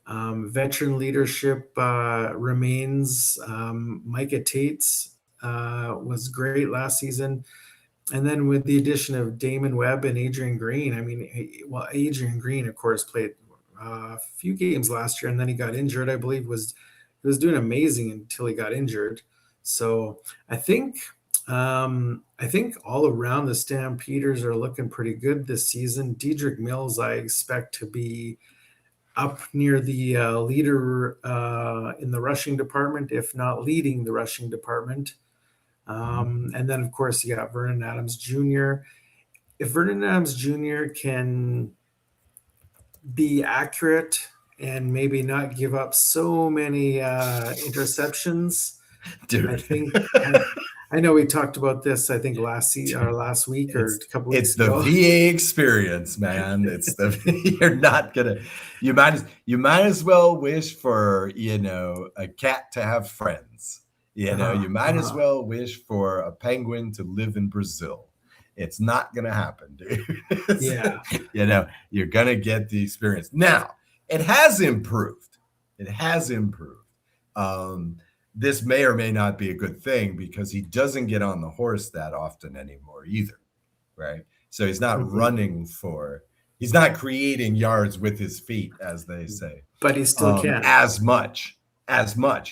Veteran leadership remains. Micah Tates was great last season. And then with the addition of Damon Webb and Adrian Green, Adrian Green, of course, played a few games last year, and then he got injured. I believe he was doing amazing until he got injured. So I think all around the Stampeders are looking pretty good this season. Dedrick Mills, I expect to be up near the leader in the rushing department, if not leading the rushing department. And then, of course, you got Vernon Adams Jr. If Vernon Adams Jr. can be accurate and maybe not give up so many interceptions, dude, I think I know we talked about this, I think last week or a couple weeks ago. It's the VA experience, man. You might as well wish for, a cat to have friends. You might as well wish for a penguin to live in Brazil. It's not going to happen, dude. Yeah. You're going to get the experience. Now, it has improved. This may or may not be a good thing because he doesn't get on the horse that often anymore either, right? So he's not he's not creating yards with his feet, as they say. But he still can. As much.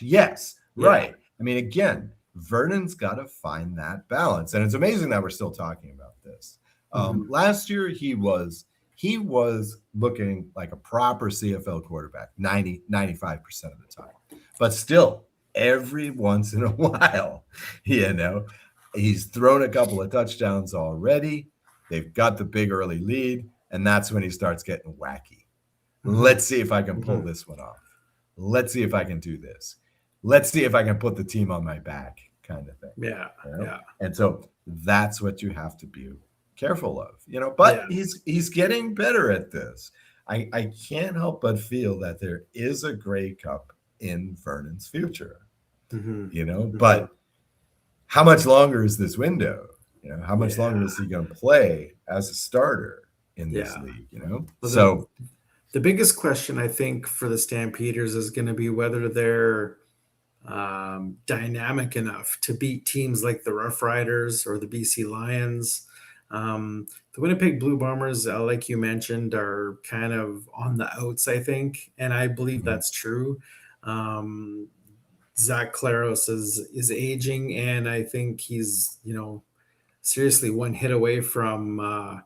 Yes, yeah. Right. I mean, again, Vernon's got to find that balance. And it's amazing that we're still talking about this. Last year, he was looking like a proper CFL quarterback, 95% of the time. But still, every once in a while, he's thrown a couple of touchdowns already. They've got the big early lead, and that's when he starts getting wacky. Let's see if I can pull this one off. Let's see if I can do this. Let's see if I can put the team on my back, kind of thing. Yeah. And so that's what you have to be careful of, But he's getting better at this. I can't help but feel that there is a Grey Cup in Vernon's future, but how much longer is this window? How much longer is he going to play as a starter in this league? Well, the biggest question I think for the Stampeders is going to be whether they're dynamic enough to beat teams like the Rough Riders or the BC Lions. The Winnipeg Blue Bombers, like you mentioned, are kind of on the outs, I think, and I believe that's true. Zach Claros is aging, and I think he's seriously one hit away from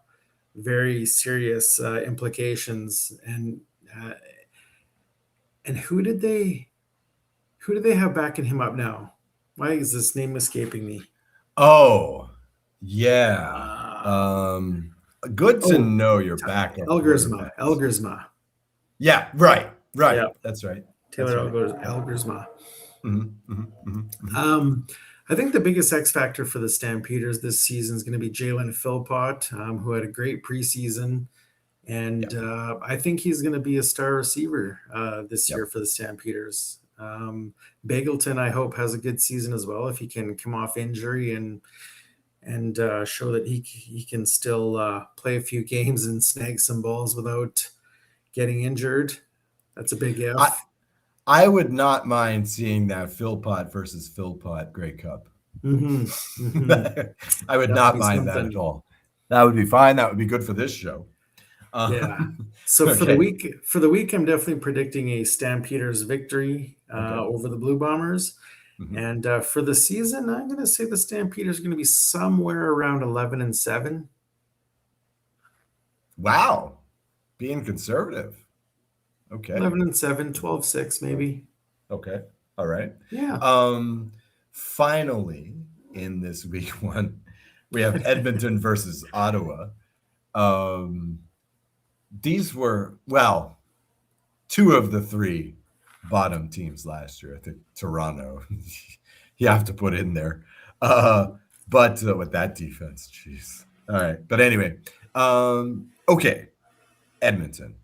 very serious implications. And who did they have backing him up now? Why is this name escaping me? Oh, yeah. Good to know your backup. Elgersma. Yeah, right. Yeah. That's right. Taylor Elgersma. Mm-hmm. I think the biggest X factor for the Stampeders this season is going to be Jalen Philpott, who had a great preseason. And I think he's going to be a star receiver this year for the Stampeders. Bagleton, I hope, has a good season as well if he can come off injury and show that he can still play a few games and snag some balls without getting injured. That's a big if. I would not mind seeing that Philpott versus Philpott Grey Cup. I would not mind that at all. That would be fine. That would be good for this show. So for the week, I'm definitely predicting a Stampeders victory over the Blue Bombers. And for the season, I'm going to say the Stampeders are going to be somewhere around 11-7. Wow. Being conservative. Okay. 11-7, 12-6 maybe. Okay. All right. Yeah. Finally, in this week one, we have Edmonton versus Ottawa. These were, two of the three bottom teams last year. I think Toronto, you have to put in there. But with that defense, jeez. All right. But anyway, okay. Edmonton.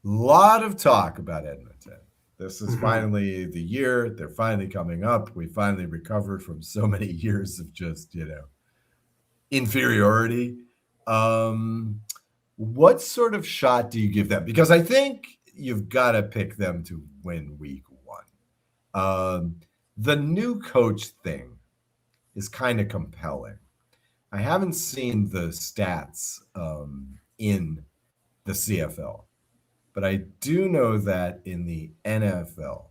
Lot of talk about Edmonton. This is finally the year. They're finally coming up. We finally recovered from so many years of just, inferiority. What sort of shot do you give them? Because I think you've got to pick them to win week one. The new coach thing is kind of compelling. I haven't seen the stats in the CFL, but I do know that in the NFL,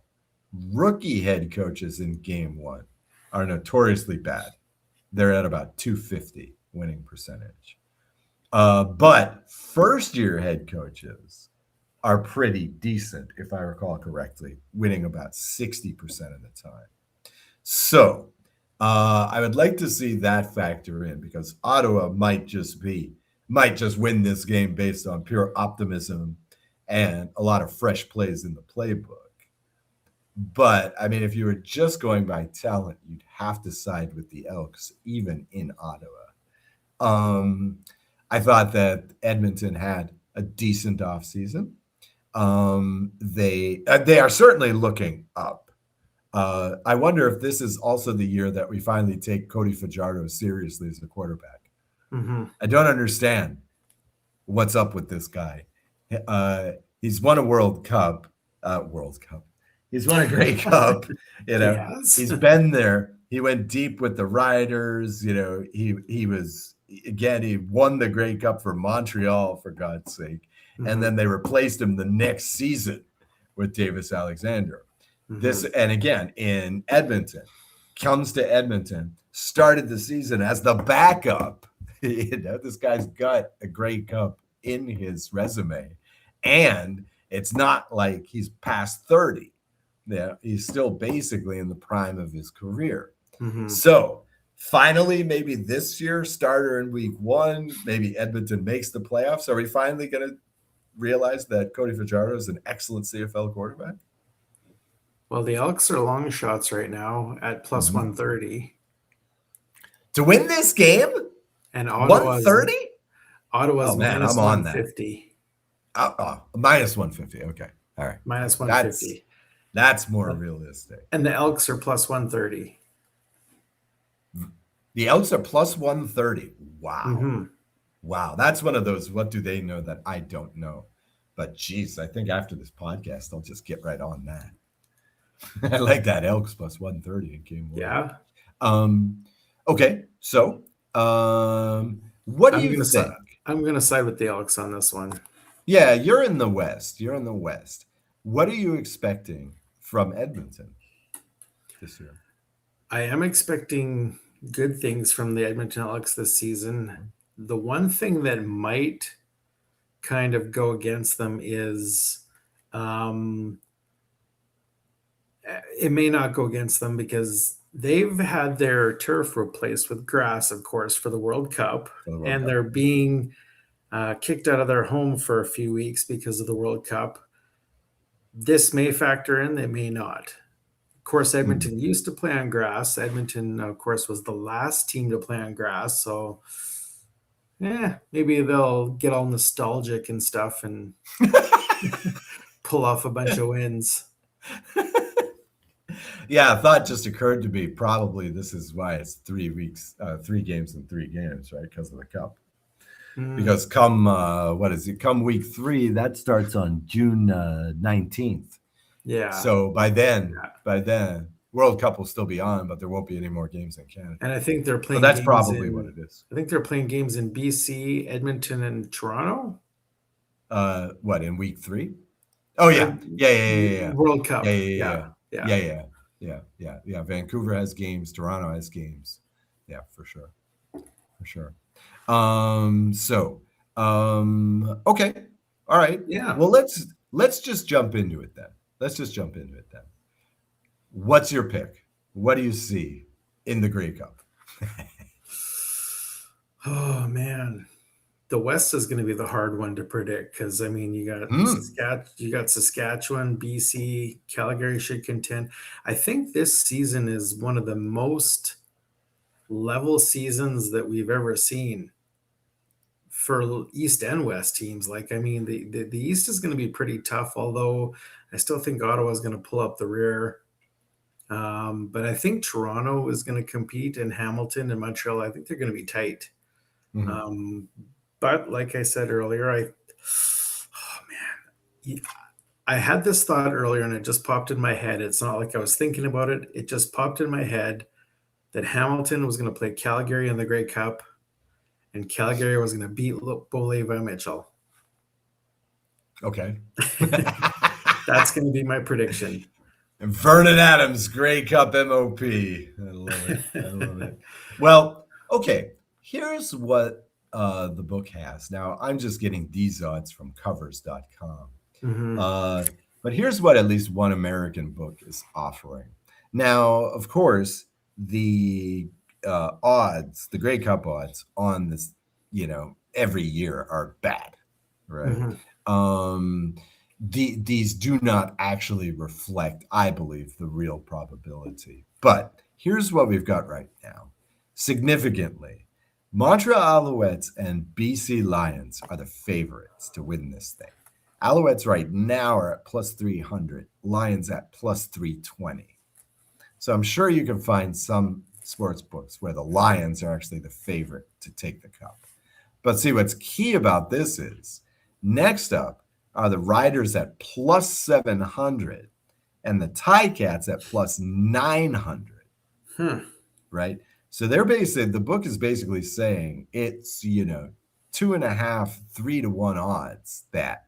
rookie head coaches in game one are notoriously bad. They're at about 250 winning percentage. But first-year head coaches are pretty decent, if I recall correctly, winning about 60% of the time. So I would like to see that factor in, because Ottawa might just win this game based on pure optimism and a lot of fresh plays in the playbook. But, I mean, if you were just going by talent, you'd have to side with the Elks, even in Ottawa. I thought that Edmonton had a decent offseason. They are certainly looking up. I wonder if this is also the year that we finally take Cody Fajardo seriously as the quarterback. I don't understand what's up with this guy. He's won a World Cup. He's won a Grey Cup. He's been there. He went deep with the Riders. He won the Grey Cup for Montreal, for God's sake. And then they replaced him the next season with Davis Alexander. And again, in Edmonton, comes to Edmonton, started the season as the backup. This guy's got a Grey Cup in his resume. And it's not like he's past 30. Yeah, he's still basically in the prime of his career. So finally, maybe this year, starter in week one, maybe Edmonton makes the playoffs. Are we finally going to realize that Cody Fajardo is an excellent CFL quarterback? Well, the Elks are long shots right now at plus 130. To win this game? And Ottawa's 130? Ottawa's man, minus I'm on 150. Minus 150. Okay. All right. Minus 150. That's more realistic. And the Elks are plus 130. The Elks are plus 130. Wow. Mm-hmm. Wow. That's one of those, what do they know that I don't know? But geez, I think after this podcast, I'll just get right on that. I like that Elks plus 130 in game one. Yeah. Okay. So what do you think? I'm going to side with the Elks on this one. Yeah, you're in the West. What are you expecting from Edmonton this year? I am expecting good things from the Edmonton Elks this season. The one thing that might kind of go against them is it may not go against them because they've had their turf replaced with grass, of course, for the World Cup. They're being kicked out of their home for a few weeks because of the World Cup. This may factor in, they may not. Of course, Edmonton used to play on grass. Edmonton, of course, was the last team to play on grass. So, maybe they'll get all nostalgic and stuff and pull off a bunch of wins. Yeah, a thought just occurred to me. Probably this is why it's 3 weeks, 3 games in 3 games, right? Because of the Cup. Because come week 3, that starts on June 19th. Yeah. So by then, World Cup will still be on, but there won't be any more games in Canada. And I think they're playing. So that's probably what it is. I think they're playing games in BC, Edmonton, and Toronto. What, in week 3? Oh yeah. World Cup. Yeah. Vancouver has games. Toronto has games. Yeah, for sure. Okay. All right. Yeah. Well, let's just jump into it then. What's your pick? What do you see in the Grey Cup? Oh man, the West is going to be the hard one to predict because I mean you got Saskatchewan, BC, Calgary should contend. I think this season is one of the most level seasons that we've ever seen for East and West teams. Like, I mean, the East is going to be pretty tough, although I still think Ottawa is going to pull up the rear. But I think Toronto is going to compete, and Hamilton and Montreal, I think they're going to be tight. But like I said earlier, I had this thought earlier and it just popped in my head. It's not like I was thinking about it. It just popped in my head that Hamilton was going to play Calgary in the Grey Cup and Calgary was going to beat Bo Levi Mitchell. Okay. That's going to be my prediction. And Vernon Adams, Grey Cup MOP. I love it. Well, okay. Here's what the book has. Now, I'm just getting these odds from covers.com. But here's what at least one American book is offering. Now, of course, the odds, the Grey Cup odds on this, every year are bad, right? These do not actually reflect, I believe, the real probability. But here's what we've got right now. Significantly, Montreal Alouettes and BC Lions are the favorites to win this thing. Alouettes right now are at plus 300, Lions at plus 320. So I'm sure you can find some sports books where the Lions are actually the favorite to take the cup. But see, what's key about this is next up are the Riders at plus 700 and the Ticats at plus 900. Right? So they're the book is basically saying it's, 2.5, 3 to 1 odds that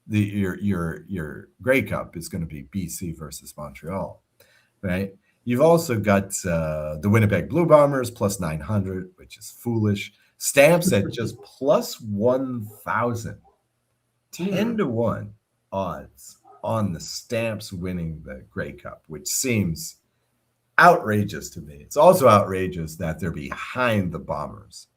your Grey Cup is going to be BC versus Montreal, right? You've also got the Winnipeg Blue Bombers plus 900, which is foolish. Stamps at just plus 1,000. 10 to 1 odds on the Stamps winning the Grey Cup, which seems outrageous to me. It's also outrageous that they're behind the Bombers.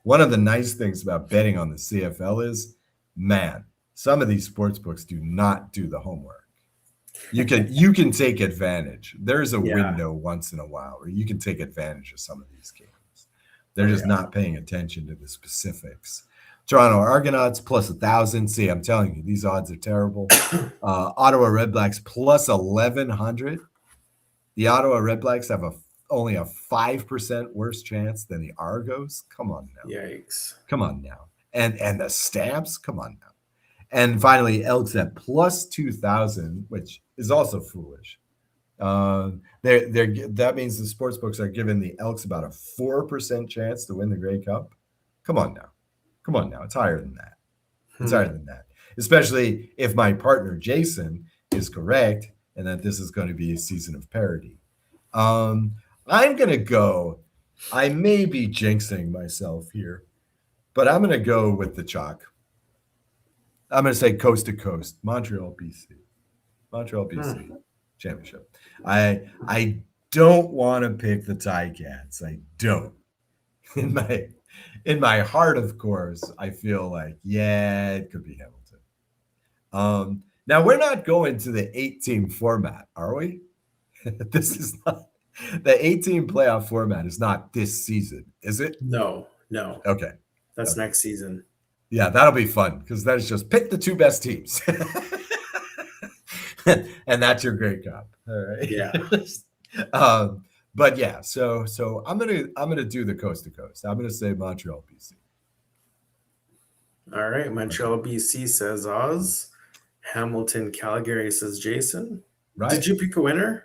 One of the nice things about betting on the CFL is, man, some of these sports books do not do the homework. You can take advantage. There's a window once in a while where you can take advantage of some of these games. They're just not paying attention to the specifics. Toronto Argonauts plus 1,000. See, I'm telling you, these odds are terrible. Ottawa Redblacks plus 1,100. The Ottawa Redblacks have only a 5% worse chance than the Argos. Come on now. Yikes. Come on now. And the Stamps, come on now. And finally, Elks at plus 2,000, which is also foolish. That means the sports books are giving the Elks about a 4% chance to win the Grey Cup. Come on now. It's higher than that. Especially if my partner Jason is correct and that this is going to be a season of parity. I'm going to go. I may be jinxing myself here, but I'm going to go with the chalk. I'm going to say coast to coast, Montreal, BC. Championship. I don't want to pick the Ticats. I don't. In my heart, of course, I feel like, it could be Hamilton. Now, we're not going to the 8-team format, are we? This is not the 8-team playoff format is not this season, is it? No. Okay. That's next season. Yeah, that'll be fun because that is just pick the 2 best teams. And that's your Grey Cup. All right. Yeah. But yeah, so I'm gonna do the coast to coast. I'm gonna say Montreal, BC. All right, Montreal, BC says Oz. Hamilton, Calgary says Jason. Right. Did you pick a winner?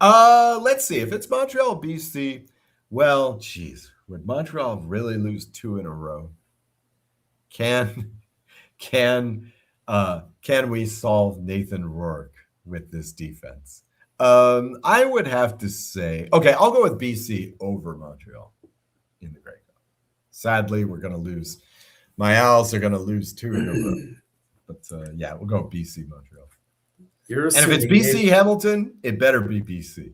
Let's see. If it's Montreal, BC, well, geez, would Montreal really lose 2 in a row? Can we solve Nathan Rourke with this defense? I would have to say, okay, I'll go with BC over Montreal in the Grey Cup. Sadly, we're going to lose. My Owls are going to lose 2 in a row. But yeah, we'll go BC Montreal. And if it's BC Hamilton, it better be BC.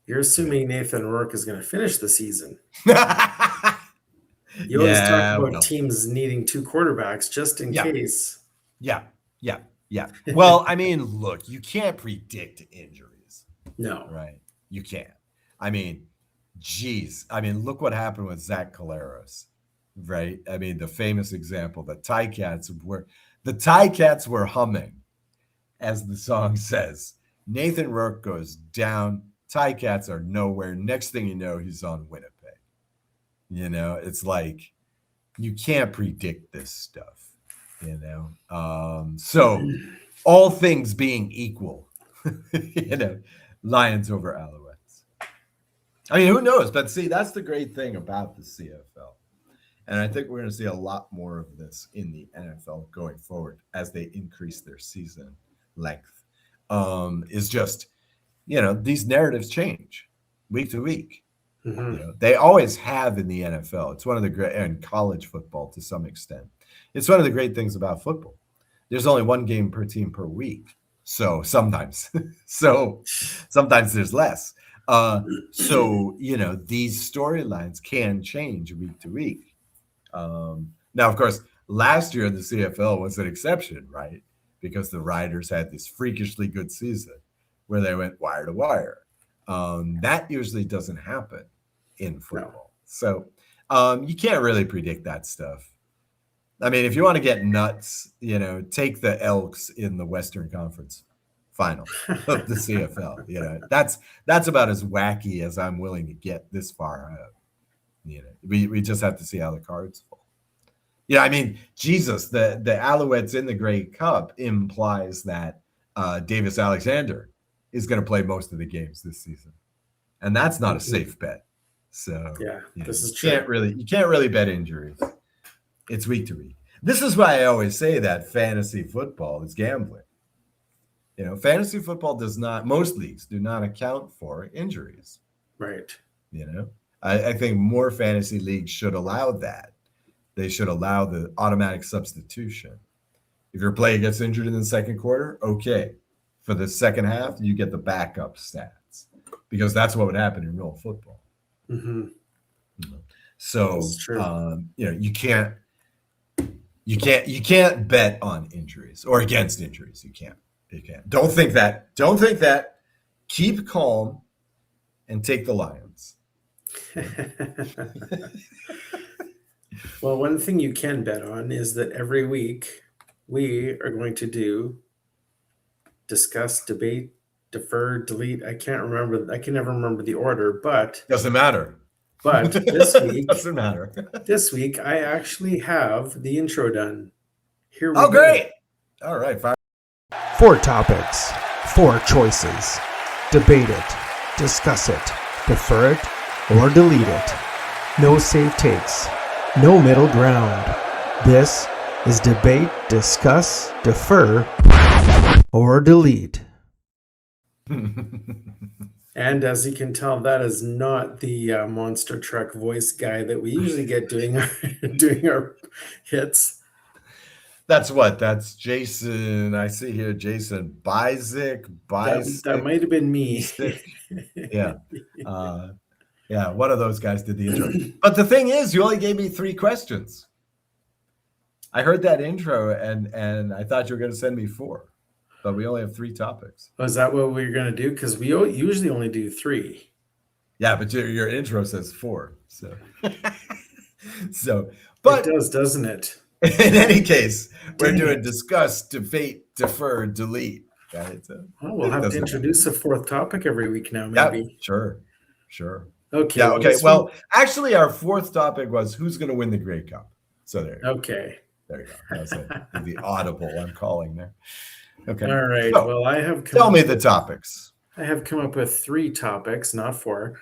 You're assuming Nathan Rourke is going to finish the season. You always talk about teams needing 2 quarterbacks just in case. Yeah. Well, I mean, look, you can't predict injuries. No. Right? You can't. I mean, geez. I mean, look what happened with Zach Collaros, right? I mean, the famous example, the Ticats were humming, as the song says. Nathan Rourke goes down. Ticats are nowhere. Next thing you know, he's on Winnipeg. You know, it's like you can't predict this stuff, you know. So all things being equal, you know, Lions over Alouettes. I mean, who knows? But see, that's the great thing about the CFL. And I think we're going to see a lot more of this in the NFL going forward as they increase their season length. Is just, you know, these narratives change week to week. Mm-hmm. You know, they always have in the NFL. It's one of the great, and college football to some extent. It's one of the great things about football. There's only 1 game per team per week. So sometimes there's less. So, you know, these storylines can change week to week. Now, of course, last year the CFL was an exception, right? Because the Riders had this freakishly good season where they went wire to wire. That usually doesn't happen in football. No. So you can't really predict that stuff. I mean, if you want to get nuts, you know, take the Elks in the Western Conference Final of the CFL. You know, that's about as wacky as I'm willing to get this far out. You know, we just have to see how the cards fall. Yeah, I mean, Jesus, the Alouettes in the Grey Cup implies that Davis Alexander is going to play most of the games this season, and that's not a safe bet. So yeah, this is true. You can't really bet injuries. It's week to week. This is why I always say that fantasy football is gambling. You know, fantasy football most leagues do not account for injuries. Right. You know, I think more fantasy leagues should allow that. They should allow the automatic substitution. If your player gets injured in the second quarter, okay. For the second half, you get the backup stats because that's what would happen in real football. Mm-hmm. So, you know, you can't bet on injuries or against injuries. You can't. Don't think that. Keep calm and take the Lions. Well, one thing you can bet on is that every week we are going to discuss, debate, defer, delete. I can't remember. I can never remember the order, Doesn't matter. but this week, Doesn't matter. I actually have the intro done. Here we Oh, go. great. All right. Fine. 4 topics, 4 choices. Debate it, discuss it, defer it, or delete it. No safe takes, no middle ground. This is debate, discuss, defer, or delete. And as you can tell, that is not the monster truck voice guy that we usually get doing our hits. That's Jason. I see here Jason Bizik. That might have been me. Yeah. Yeah, one of those guys did the intro. But the thing is, you only gave me 3 questions. I heard that intro and I thought you were going to send me 4, but we only have 3 topics. Oh, is that what we're going to do? Because we usually only do 3. Yeah, but your intro says 4. So, but it does, doesn't it? In any case, we're doing discuss, debate, defer, delete. Right? So we'll have to introduce a 4th topic every week now, maybe. Yeah, sure. Okay. Yeah, okay. Well, actually, our 4th topic was who's going to win the Grey Cup. So there you go. Okay. There you go. That was the audible I'm calling there. Okay. All right. So, well, tell me the topics. I have come up with 3 topics, not 4,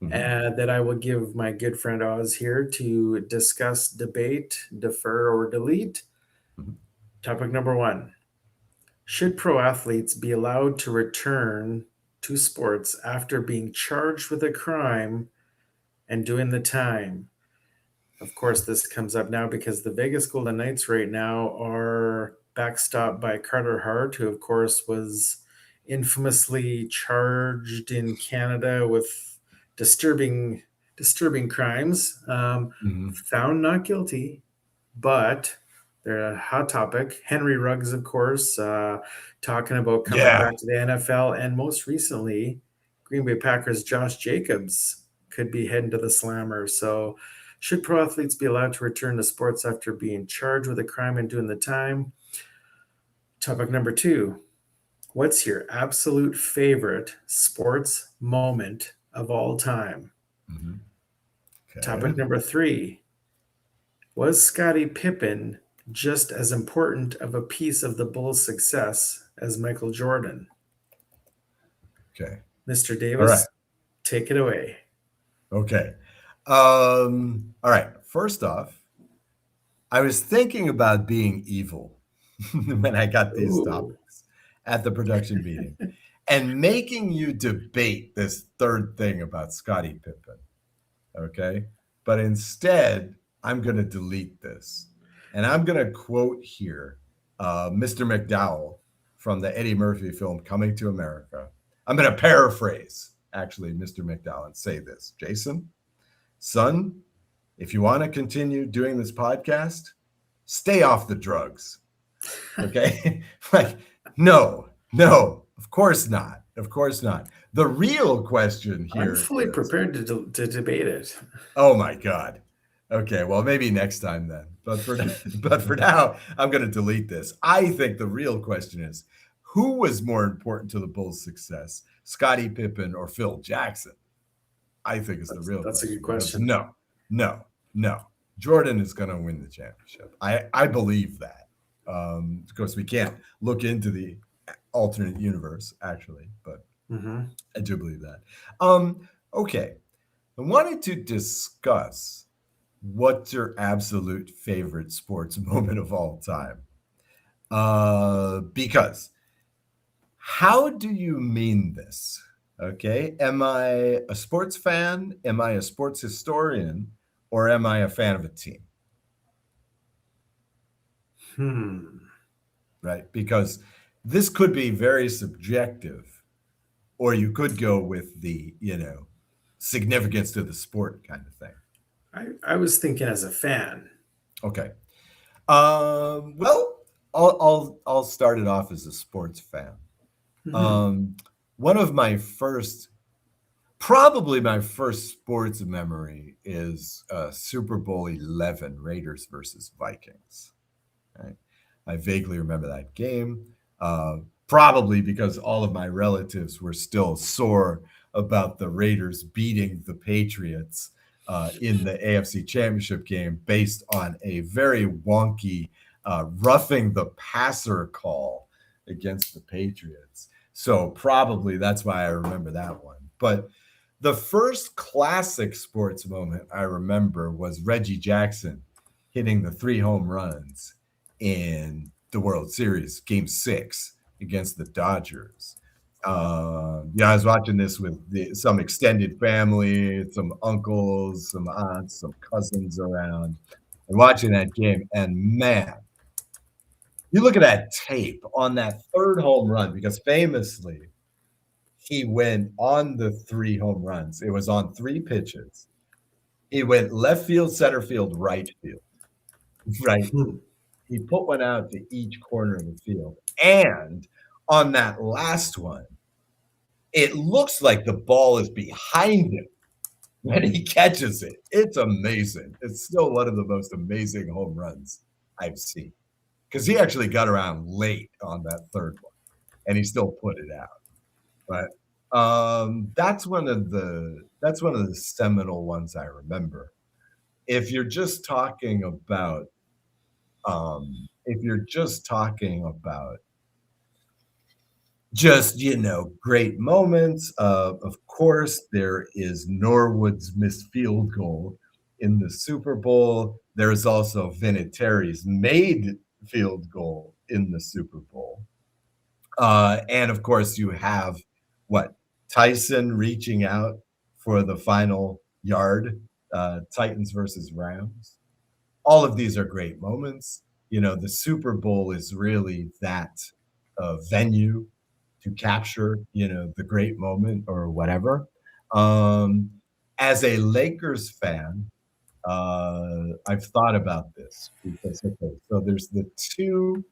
that I will give my good friend Oz here to discuss, debate, defer, or delete. Topic number 1. Should pro athletes be allowed to return to sports after being charged with a crime and doing the time? Of course, this comes up now because the Vegas Golden Knights right now are backstopped by Carter Hart, who, of course, was infamously charged in Canada with disturbing crimes, found not guilty, but they're a hot topic. Henry Ruggs, of course, talking about coming back to the NFL, and most recently, Green Bay Packers' Josh Jacobs could be heading to the slammer. So should pro athletes be allowed to return to sports after being charged with a crime and doing the time? Topic number 2. What's your absolute favorite sports moment of all time? Okay. Topic number 3. Was Scottie Pippen just as important of a piece of the Bulls' success as Michael Jordan? Okay. Mr. Davis, take it away. Okay. All right. First off, I was thinking about being evil when I got these topics at the production meeting and making you debate this 3rd thing about Scottie Pippen. Okay. But instead, I'm going to delete this. And I'm going to quote here Mr. McDowell from the Eddie Murphy film Coming to America. I'm going to paraphrase, actually, Mr. McDowell and say this. Jason, son, if you want to continue doing this podcast, stay off the drugs. Okay? Like, no, of course not. Of course not. The real question here I'm fully prepared to debate it. Oh, my God. Okay, well, maybe next time then. But for now, I'm going to delete this. I think the real question is, who was more important to the Bulls' success, Scottie Pippen or Phil Jackson? I think is the real question. That's a good question. No. Jordan is going to win the championship. I believe that. Of course, we can't look into the alternate universe, actually, but I do believe that. Okay. I wanted to discuss what's your absolute favorite sports moment of all time. Because how do you mean this? Okay. Am I a sports fan? Am I a sports historian? Or am I a fan of a team? Right. Because this could be very subjective, or you could go with the, significance to the sport kind of thing. I was thinking as a fan. Okay. Well, I'll start it off as a sports fan. One of my first Probably my first sports memory is Super Bowl 11, Raiders versus Vikings. Right? I vaguely remember that game, probably because all of my relatives were still sore about the Raiders beating the Patriots in the AFC Championship game based on a very wonky roughing the passer call against the Patriots. So probably that's why I remember that one. But the first classic sports moment I remember was Reggie Jackson hitting the 3 home runs in the World Series, Game 6 against the Dodgers. I was watching this with some extended family, some uncles, some aunts, some cousins around, and watching that game. And man, you look at that tape on that 3rd home run, because famously he went on the 3 home runs. It was on 3 pitches. He went left field, center field, right field. Right. He put one out to each corner of the field. And on that last one, it looks like the ball is behind him when he catches it. It's amazing. It's still one of the most amazing home runs I've seen, because he actually got around late on that 3rd one, and he still put it out. But that's one of the seminal ones I remember. If you're just talking about just, great moments, of course, there is Norwood's missed field goal in the Super Bowl. There is also Vinatieri's made field goal in the Super Bowl. And of course, you have Tyson reaching out for the final yard, Titans versus Rams. All of these are great moments. The Super Bowl is really that venue to capture, the great moment or whatever. As a Lakers fan, I've thought about this because, okay, so there's the 2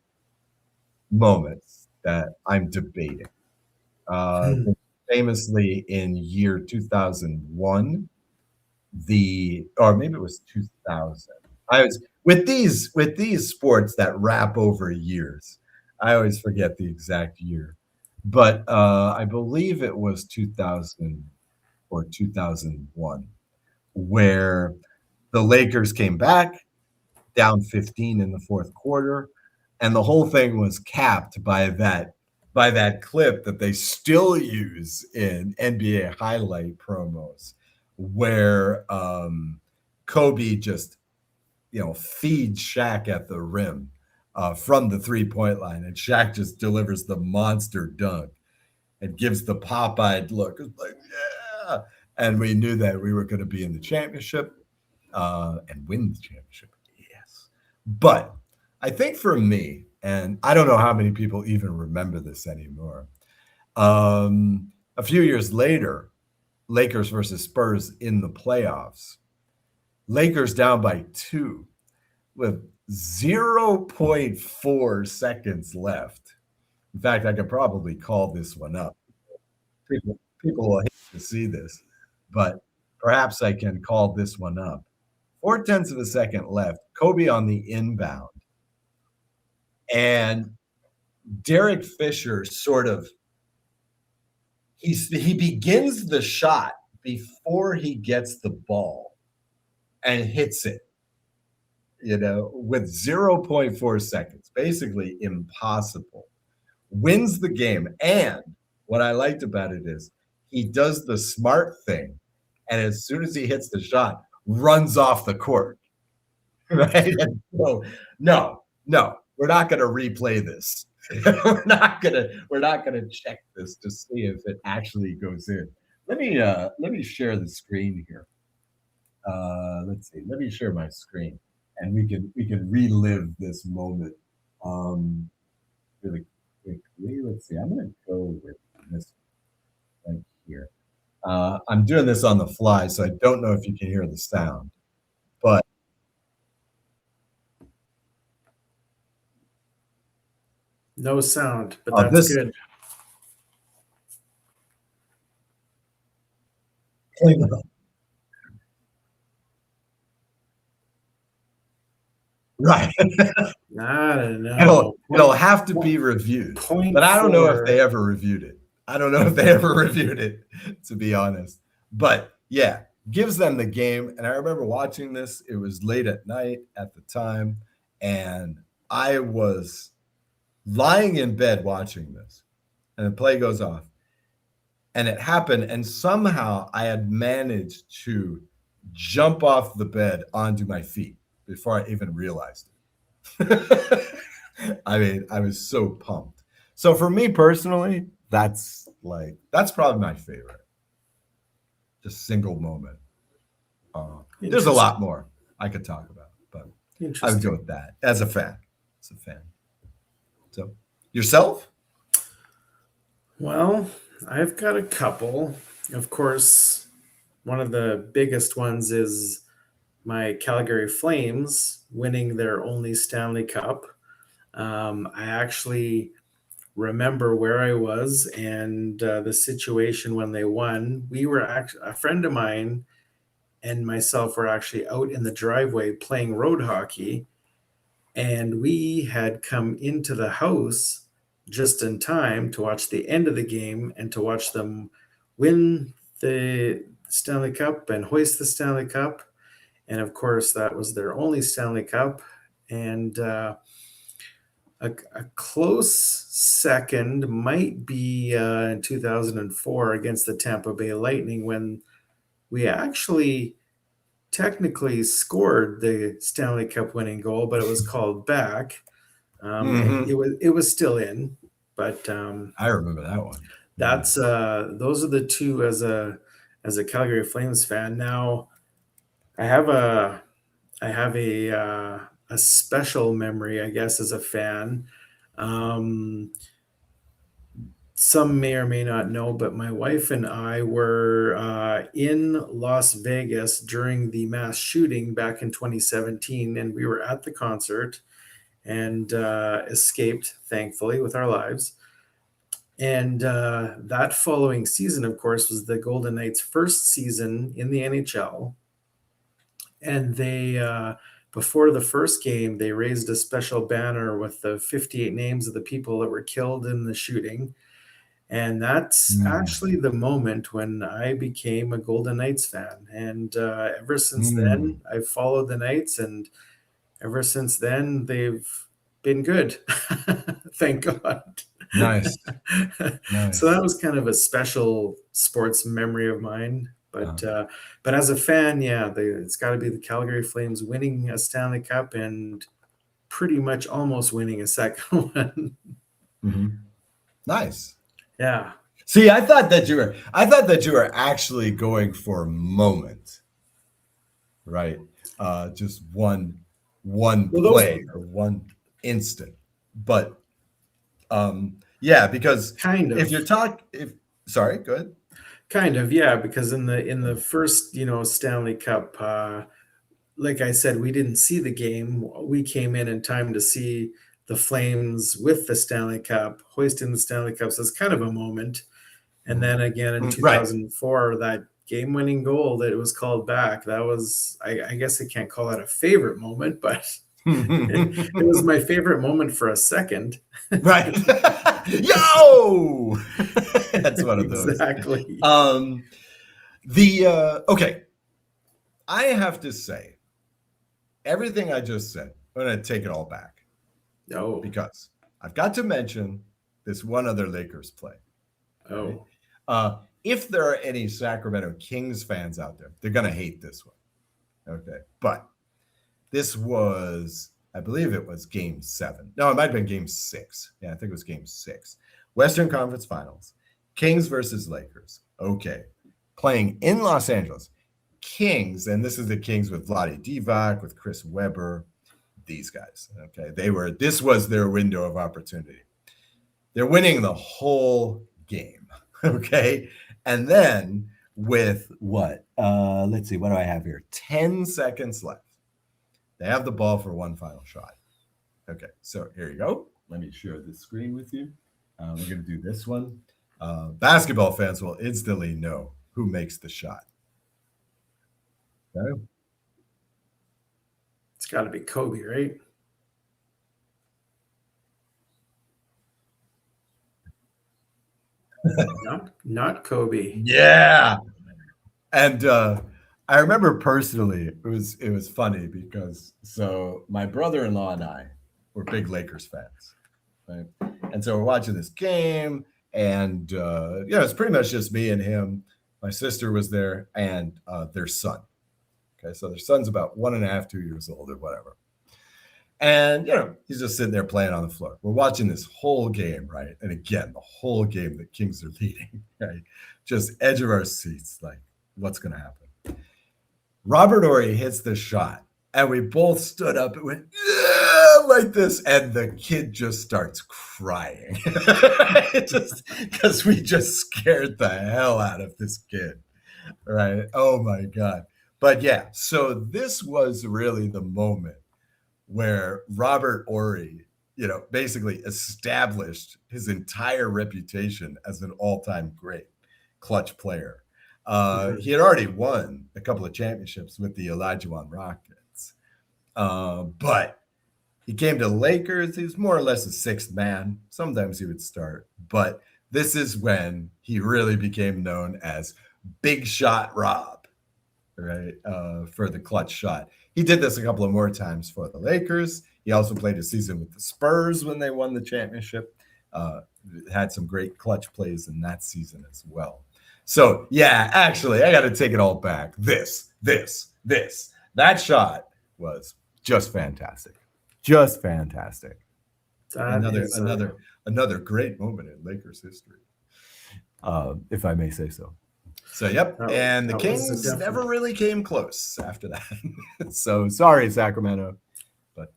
moments that I'm debating. Famously in year 2001, or maybe it was 2000. I was with these sports that wrap over years. I always forget the exact year, but I believe it was 2000 or 2001, where the Lakers came back down 15 in the 4th quarter, and the whole thing was capped by that clip that they still use in NBA highlight promos, where Kobe just feeds Shaq at the rim from the 3-point line, and Shaq just delivers the monster dunk and gives the pop-eyed look. It's like, yeah, and we knew that we were going to be in the championship and win the championship. Yes, but I think for me, and I don't know how many people even remember this anymore. A few years later, Lakers versus Spurs in the playoffs. Lakers down by 2 with 0.4 seconds left. In fact, I could probably call this one up. People will hate to see this, but perhaps I can call this one up. 0.4 of a second left. Kobe on the inbound. And Derek Fisher he begins the shot before he gets the ball and hits it, with 0.4 seconds, basically impossible. Wins the game. And what I liked about it is he does the smart thing, and as soon as he hits the shot, runs off the court. Right? And so, no, we're not going to replay this. we're not gonna check this to see if it actually goes in. Let me share the screen here. Let's see. Let me share my screen, and we can relive this moment really quickly. Let's see. I'm gonna go with this right here. I'm doing this on the fly, so I don't know if you can hear the sound, but No sound, but that's good. Right. I don't know. It'll have to be reviewed, but I don't know if they ever reviewed it. To be honest. But yeah, gives them the game. And I remember watching this. It was late at night at the time, and I was lying in bed watching this, and the play goes off, and it happened, and somehow I had managed to jump off the bed onto my feet before I even realized it. I mean, I was so pumped. So for me personally, that's probably my favorite. Just single moment. There's a lot more I could talk about, but I would go with that as a fan. So yourself? Well, I've got a couple. Of course, one of the biggest ones is my Calgary Flames winning their only Stanley Cup. I actually remember where I was and the situation when they won. We were a friend of mine and myself were actually out in the driveway playing road hockey, and we had come into the house just in time to watch the end of the game and to watch them win the Stanley Cup and hoist the Stanley Cup. And of course, that was their only Stanley Cup. And a close second might be in 2004 against the Tampa Bay Lightning, when we actually technically scored the Stanley Cup winning goal, but it was called back. It was still in, but I remember that one. That's those are the two as a Calgary Flames fan. Now, I have a special memory, I guess, as a fan. Some may or may not know, but my wife and I were in Las Vegas during the mass shooting back in 2017, and we were at the concert and escaped, thankfully, with our lives. And that following season, of course, was the Golden Knights' first season in the NHL. And they, before the first game, they raised a special banner with the 58 names of the people that were killed in the shooting. And that's actually the moment when I became a Golden Knights fan. And ever since then, I've followed the Knights, and ever since then, they've been good. Thank God. Nice. So that was kind of a special sports memory of mine. But as a fan, yeah, it's got to be the Calgary Flames winning a Stanley Cup and pretty much almost winning a second one. Mm-hmm. Nice. Yeah. See, I thought that you were actually going for a moment, right? Just one play or one instant. But yeah, because kind of. Sorry, go ahead. Kind of, yeah, because in the first, Stanley Cup, like I said, we didn't see the game. We came in time to see the Flames with the Stanley Cup, hoisting the Stanley Cup. So it's kind of a moment. And then again in 2004, that game-winning goal that it was called back, that was, I guess I can't call that a favorite moment, but it was my favorite moment for a second. Right. Yo! That's one of those. Exactly. Okay. I have to say, everything I just said, I'm going to take it all back. Oh. Because I've got to mention this one other Lakers play. Oh. Right? If there are any Sacramento Kings fans out there, they're going to hate this one. Okay. But this was, I believe it was game 7. No, it might have been game 6. Yeah, I think it was game 6. Western Conference Finals. Kings versus Lakers. Okay. Playing in Los Angeles. Kings, and this is the Kings with Vlade Divac, with Chris Webber, these guys. Okay. This was their window of opportunity. They're winning the whole game. Okay. And then with what? Let's see, what do I have here? 10 seconds left. They have the ball for one final shot. Okay, so here you go. Let me share the screen with you. We're going to do this one. Basketball fans will instantly know who makes the shot. Okay. It's got to be Kobe, right? Not Kobe. Yeah. And I remember personally, it was funny because so my brother-in-law and I were big Lakers fans, right? And so we're watching this game, and it's pretty much just me and him. My sister was there, and their son. Okay, so their son's about 1.5, 2 years old, or whatever. And he's just sitting there playing on the floor. We're watching this whole game, right? And again, the whole game the Kings are leading, right? Just edge of our seats, like, what's going to happen? Robert Horry hits the shot, and we both stood up and went, yeah, like this, and the kid just starts crying. Just because we just scared the hell out of this kid, right? Oh my God. But yeah, so this was really the moment where Robert Horry, basically established his entire reputation as an all-time great clutch player. He had already won a couple of championships with the Olajuwon Rockets. But he came to Lakers. He was more or less a sixth man. Sometimes he would start. But this is when he really became known as Big Shot Rob, right, for the clutch shot. He did this a couple of more times for the Lakers. He also played a season with the Spurs when they won the championship. Had some great clutch plays in that season as well. So, yeah, actually, I got to take it all back. That shot was just fantastic. Just fantastic. Another great moment in Lakers history, if I may say so. So, yep. And the Kings never really came close after that. So, sorry, Sacramento. But,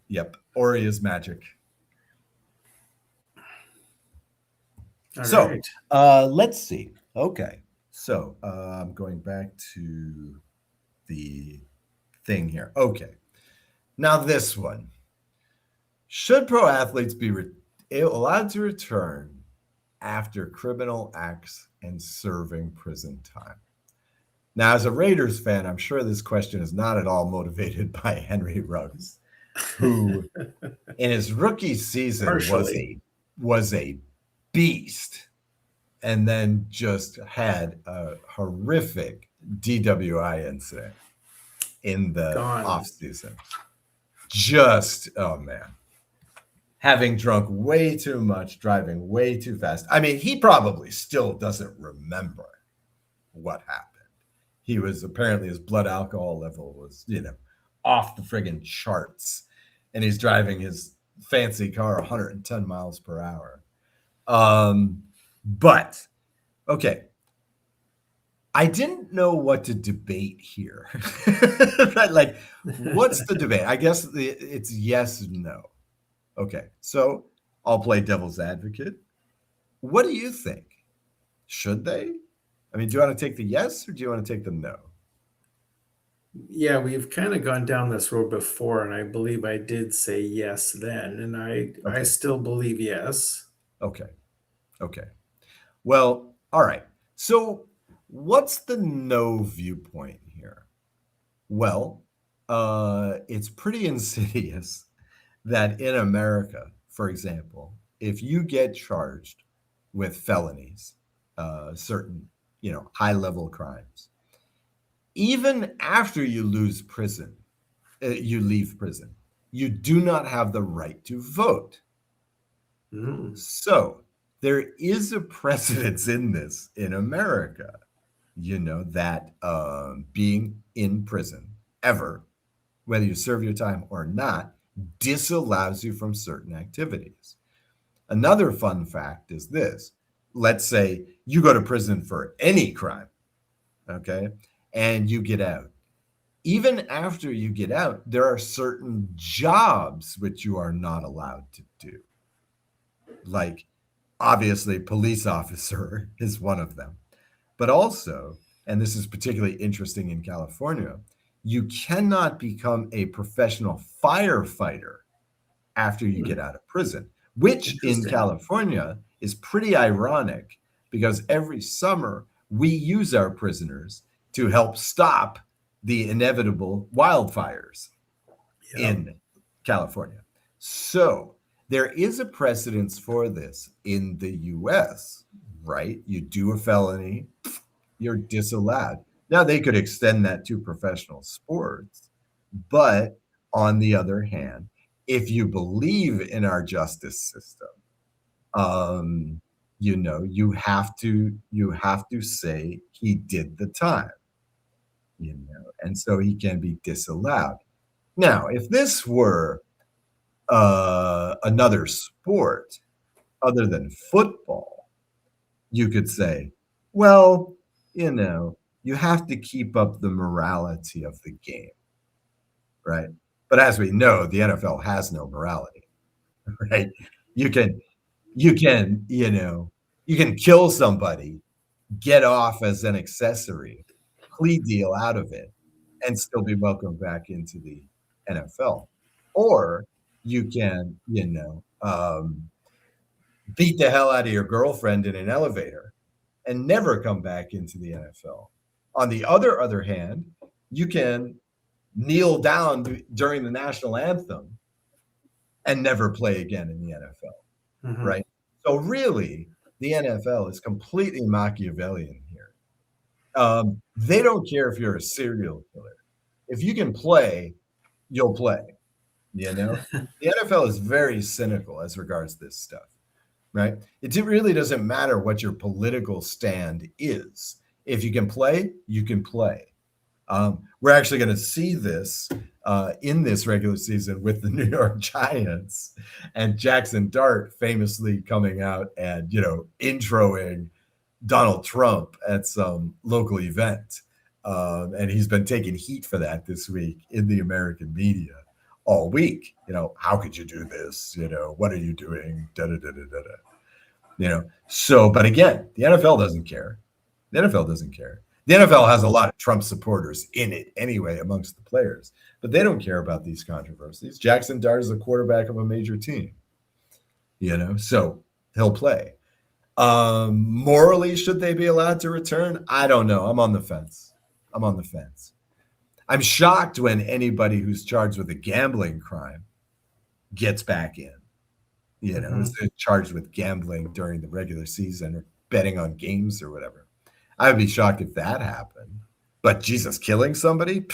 yep. Horry is magic. All right. Let's see. Okay. So, I'm going back to the thing here. Okay. Now, this one. Should pro athletes be allowed to return after criminal acts and serving prison time? Now, as a Raiders fan, I'm sure this question is not at all motivated by Henry Ruggs, who in his rookie season was a beast and then just had a horrific DWI incident in the offseason. Just, oh man. Having drunk way too much, driving way too fast. I mean, he probably still doesn't remember what happened. He was apparently, his blood alcohol level was, off the friggin' charts. And he's driving his fancy car 110 miles per hour. But, okay. I didn't know what to debate here. Right? Like, what's the debate? I guess it's yes, no. Okay, so I'll play devil's advocate. What do you think? Should they? I mean, do you want to take the yes or do you want to take the no? Yeah, we've kind of gone down this road before, and I believe I did say yes then, and I still believe yes. Okay. Well, all right. So what's the no viewpoint here? Well, it's pretty insidious that in America, for example, if you get charged with felonies, certain, high-level crimes, even after you leave prison, you do not have the right to vote. So there is a precedence in this in America, that being in prison ever, whether you serve your time or not, disallows you from certain activities. Another fun fact is this. Let's say you go to prison for any crime, okay, and you get out. Even after you get out, there are certain jobs which you are not allowed to do. Like, obviously, police officer is one of them. But also, and this is particularly interesting in California, you cannot become a professional firefighter after you get out of prison, which in California is pretty ironic because every summer we use our prisoners to help stop the inevitable wildfires in California. So there is a precedence for this in the US, right? You do a felony, you're disallowed. Now, they could extend that to professional sports, but on the other hand, if you believe in our justice system, you have to say he did the time, and so he can be disallowed. Now, if this were another sport other than football, you could say, well, you have to keep up the morality of the game, right? But as we know, the NFL has no morality, right? You can, you can kill somebody, get off as an accessory, plea deal out of it, and still be welcomed back into the NFL. Or you can, beat the hell out of your girlfriend in an elevator and never come back into the NFL. On the other hand, you can kneel down during the national anthem and never play again in the NFL, right? So really, the NFL is completely Machiavellian here. They don't care if you're a serial killer. If you can play, you'll play. The NFL is very cynical as regards this stuff, right? It really doesn't matter what your political stand is. If you can play, you can play. We're actually going to see this in this regular season with the New York Giants and Jackson Dart famously coming out and, introing Donald Trump at some local event. And he's been taking heat for that this week in the American media all week. How could you do this? What are you doing? Da, da, da, da, da, da. So, but again, the NFL doesn't care. The NFL doesn't care. The NFL has a lot of Trump supporters in it anyway amongst the players, but they don't care about these controversies. Jackson Dart is the quarterback of a major team, so he'll play. Morally, should they be allowed to return? I don't know. I'm on the fence. I'm shocked when anybody who's charged with a gambling crime gets back in, is charged with gambling during the regular season or betting on games or whatever. I would be shocked if that happened. But Jesus, killing somebody?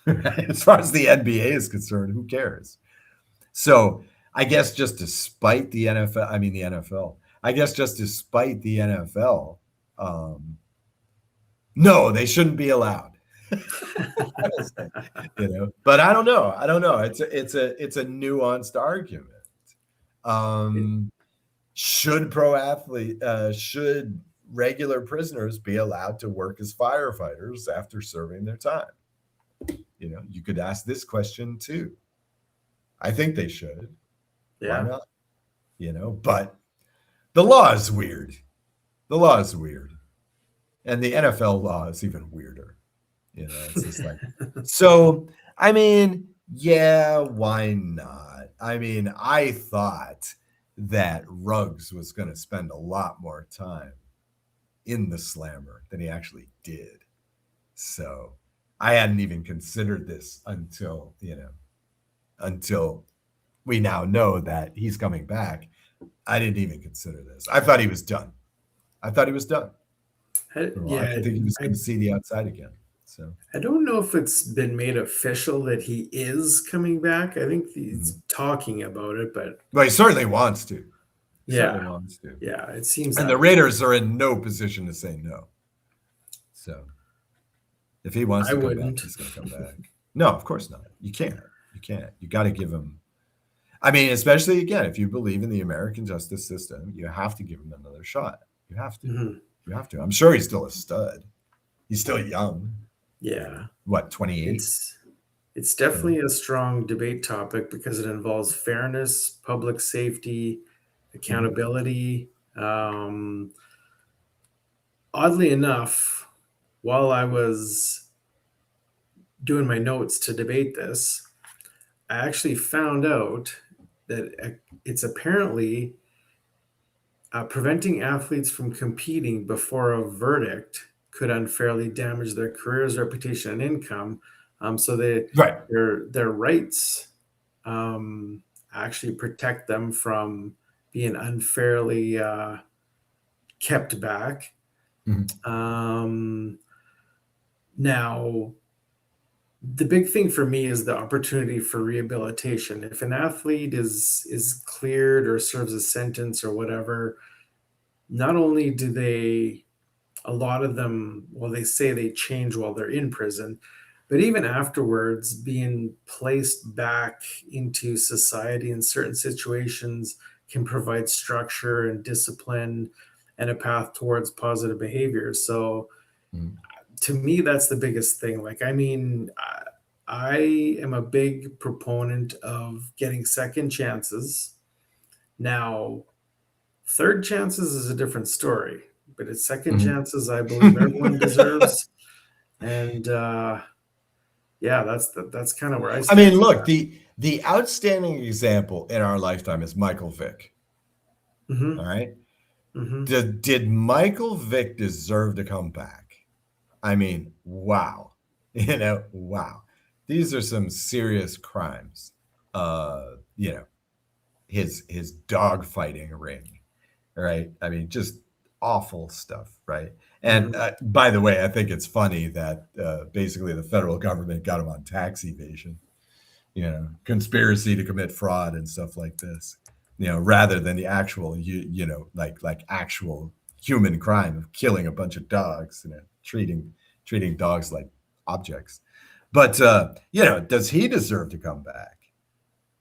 As far as the NBA is concerned, who cares? So I guess just to spite the NFL, no, they shouldn't be allowed. But I don't know. It's a nuanced argument. Should regular prisoners be allowed to work as firefighters after serving their time? You could ask this question too. I think they should. Yeah. Why not? But the law is weird. And the NFL law is even weirder. It's just like, so, yeah, why not? I thought that Ruggs was going to spend a lot more time in the slammer than he actually did. So I hadn't even considered this until we now know that he's coming back. I didn't even consider this. I thought he was done. I think he was going to see the outside again. So I don't know if it's been made official that he is coming back. I think he's talking about it, but he certainly wants to. Yeah, it seems. And the Raiders are in no position to say no. So if he wants to come back, he's going to come back. No, of course not. You can't. You got to give him. Especially again, if you believe in the American justice system, you have to give him another shot. You have to. You have to. I'm sure he's still a stud. He's still young. Yeah. What, 28? It's definitely a strong debate topic because it involves fairness, public safety, accountability. Oddly enough, while I was doing my notes to debate this, I actually found out that it's apparently preventing athletes from competing before a verdict could unfairly damage their careers, reputation, and income. So Right. their rights actually protect them from being unfairly kept back. Now, the big thing for me is the opportunity for rehabilitation. If an athlete is cleared or serves a sentence or whatever, not only do they, a lot of them, well, they say they change while they're in prison, but even afterwards, being placed back into society in certain situations can provide structure and discipline and a path towards positive behavior. So to me, that's the biggest thing. Like, I mean, I am a big proponent of getting second chances. Now, third chances is a different story, but it's second chances I believe everyone deserves. And yeah, that's kind of where I I stand. mean, look, the outstanding example in our lifetime is Michael Vick. Mm-hmm. All right. Mm-hmm. Did Michael Vick deserve to come back? I mean, wow. Wow. These are some serious crimes. His dog fighting ring, right? I mean, just awful stuff, right? And by the way, I think it's funny that basically the federal government got him on tax evasion, conspiracy to commit fraud and stuff like this, rather than the actual, like actual human crime of killing a bunch of dogs, treating dogs like objects. But does he deserve to come back?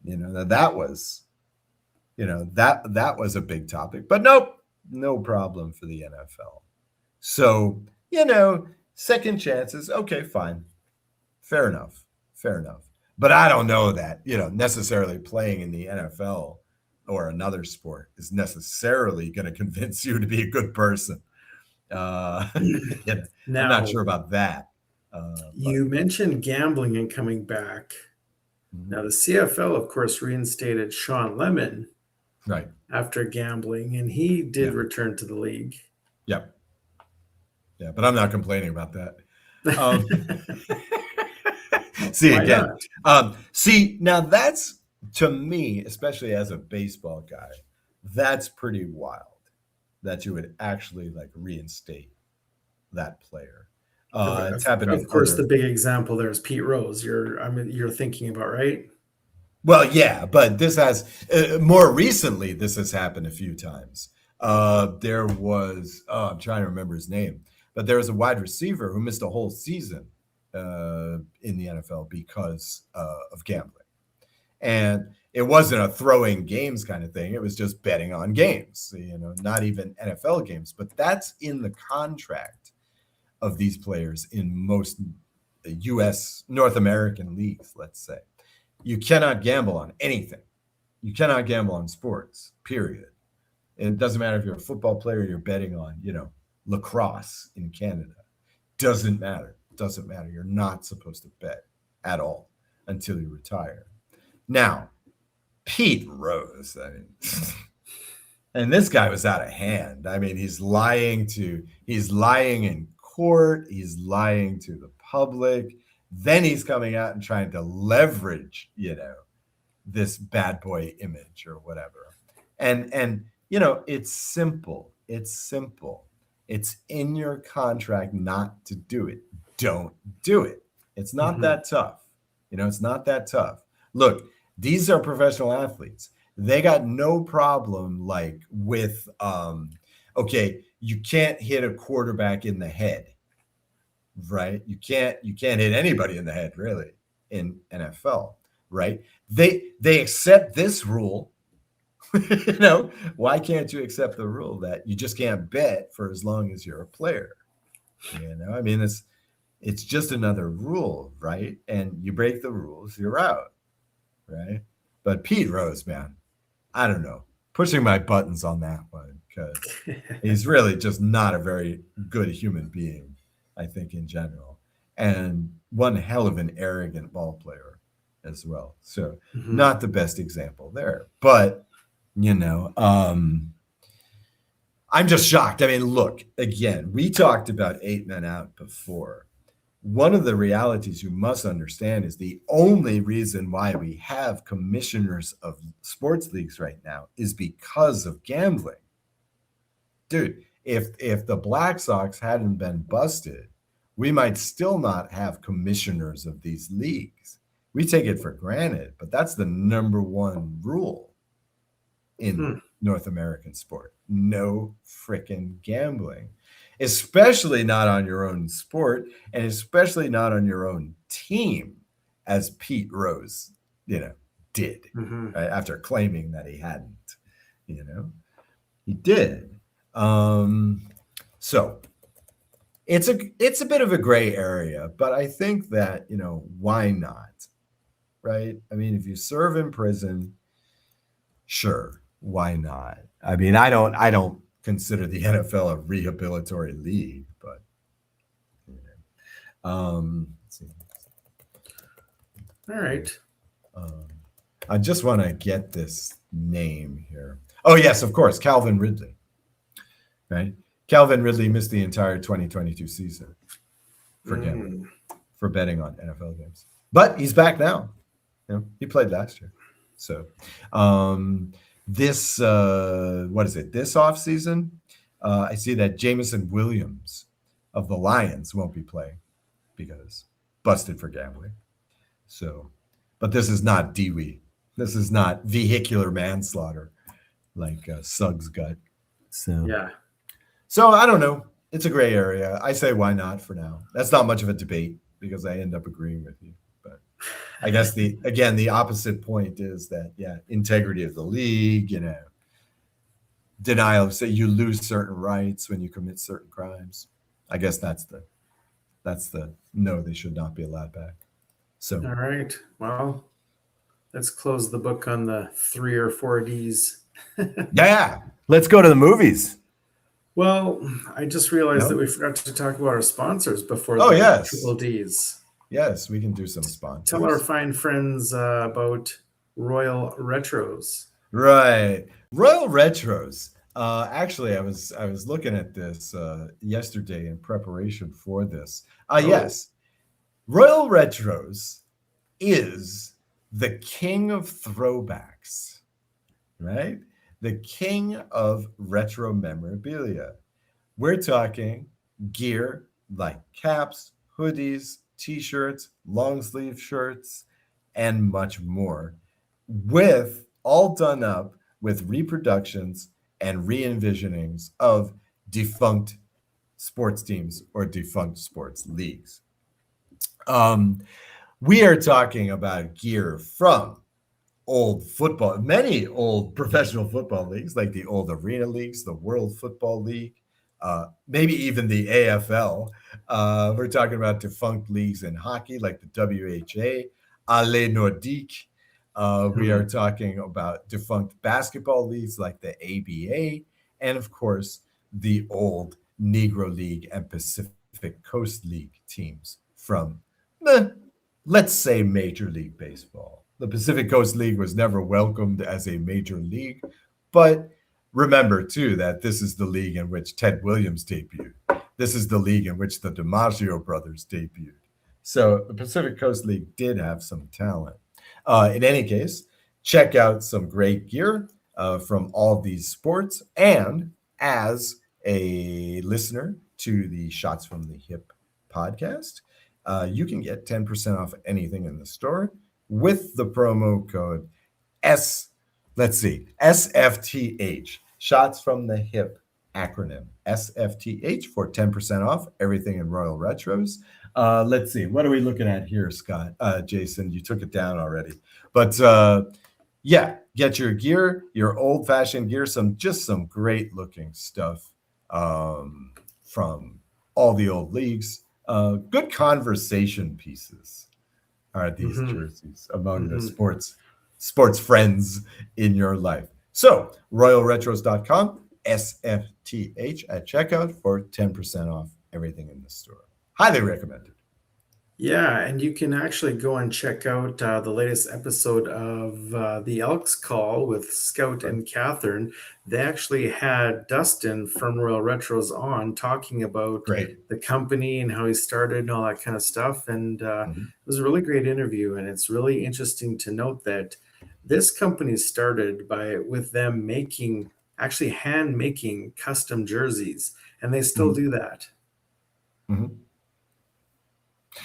That was a big topic. But nope, no problem for the NFL. So, second chances, okay, fine. Fair enough. But I don't know that, necessarily playing in the NFL or another sport is necessarily going to convince you to be a good person. Now, I'm not sure about that. You mentioned gambling and coming back. Now, the CFL, of course, reinstated Sean Lemon right after gambling, and he did return to the league. Yep. Yeah, but I'm not complaining about that. See, now that's, to me, especially as a baseball guy, that's pretty wild that you would actually like reinstate that player. It's happened. Of course, the big example there is Pete Rose. You're thinking about, right? Well, yeah, but this has more recently. This has happened a few times. There was, I'm trying to remember his name, but there was a wide receiver who missed a whole season in the NFL because of gambling. And it wasn't a throwing games kind of thing. It was just betting on games, not even NFL games. But that's in the contract of these players in most U.S. North American leagues, let's say. You cannot gamble on anything. You cannot gamble on sports, period. And it doesn't matter if you're a football player, you're betting on, lacrosse in Canada. Doesn't matter. You're not supposed to bet at all until you retire. Now, Pete Rose, and this guy was out of hand. I mean, he's lying in court. He's lying to the public. Then he's coming out and trying to leverage, this bad boy image or whatever. And it's simple. It's in your contract not to do it. Don't do it. It's not that tough. It's not that tough. Look, these are professional athletes. They got no problem with, you can't hit a quarterback in the head, right? You can't hit anybody in the head really in NFL, right? They accept this rule. Why can't you accept the rule that you just can't bet for as long as you're a player? I mean, it's just another rule, right? And you break the rules, you're out, right? But Pete Rose, man, I don't know, pushing my buttons on that one because he's really just not a very good human being, I think, in general, and one hell of an arrogant ball player as well. So not the best example there, but I I'm just shocked. I mean, look, again, we talked about 8 men out before. One of the realities you must understand is the only reason why we have commissioners of sports leagues right now is because of gambling. Dude, if the Black Sox hadn't been busted, we might still not have commissioners of these leagues. We take it for granted, but that's the number one rule in North American sport. No frickin' gambling, especially not on your own sport, and especially not on your own team, as Pete Rose, did right, after claiming that he hadn't. He did. So it's a bit of a gray area, but I think that why not, right? I mean, if you serve in prison, sure, why not? I mean, I don't consider the NFL a rehabilitatory league, but let's see. All right. I just want to get this name here. Oh yes, of course, Calvin Ridley. Right, Calvin Ridley missed the entire 2022 season for gambling, for betting on NFL games, but he's back now. He played last year, so. This this offseason, I see that Jameson Williams of the Lions won't be playing because busted for gambling. So, but this is not Dewey. This is not vehicular manslaughter like Suggs got. So yeah. So I don't know. It's a gray area. I say why not for now. That's not much of a debate because I end up agreeing with you. But I guess the opposite point is that, integrity of the league, denial of, say, you lose certain rights when you commit certain crimes. I guess that's the no, they should not be allowed back. So all right. Well, let's close the book on the 3 or 4 Ds. Yeah. Let's go to the movies. Well, I just realized that we forgot to talk about our sponsors before yes. Triple Ds. Yes, we can do some sponsors. Tell our fine friends about Royal Retros. Right. Royal Retros. Actually, I was looking at this yesterday in preparation for this. Yes. Royal Retros is the king of throwbacks, right? The king of retro memorabilia. We're talking gear like caps, hoodies, t-shirts, long sleeve shirts, and much more, with all done up with reproductions and re-envisionings of defunct sports teams or defunct sports leagues. We are talking about gear from many old professional football leagues, like the old arena leagues, the World Football League, maybe even the AFL. We're talking about defunct leagues in hockey, like the WHA, Ale Nordique. We are talking about defunct basketball leagues like the ABA, and of course, the old Negro League and Pacific Coast League teams from, let's say, Major League Baseball. The Pacific Coast League was never welcomed as a major league, but remember, too, that this is the league in which Ted Williams debuted. This is the league in which the DiMaggio brothers debuted. So the Pacific Coast League did have some talent. In any case, check out some great gear from all these sports. And as a listener to the Shots from the Hip podcast, you can get 10% off anything in the store with the promo code SFTH, Shots from the Hip acronym, SFTH, for 10% off everything in Royal Retros. Let's see, what are we looking at here, Scott? Jason, you took it down already. But get your gear, your old-fashioned gear, some great looking stuff from all the old leagues. Good conversation pieces are these jerseys among the sports friends in your life. So royalretros.com, SFTH at checkout for 10% off everything in the store. Highly recommended. Yeah, and you can actually go and check out the latest episode of the Elks Call with Scout Right. and Catherine. They actually had Dustin from Royal Retros on talking about Great. the company and how he started and all that kind of stuff. And it Mhm. was a really great interview. And it's really interesting to note that this company started with them actually hand making custom jerseys, and they still Mhm. do that. Mhm.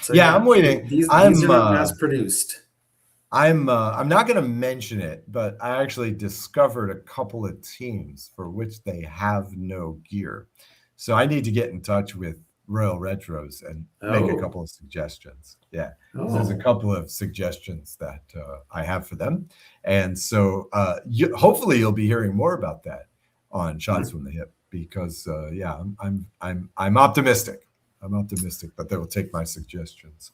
So Yeah, yeah, I'm waiting. these are not mass produced. I'm not going to mention it, but I actually discovered a couple of teams for which they have no gear. So I need to get in touch with Royal Retros and make a Oh, couple of suggestions. Yeah, 'cause there's a oh, couple of suggestions that I have for them, and so hopefully you'll be hearing more about that on Shots from the Hip because yeah, I'm optimistic. I'm optimistic that they will take my suggestions.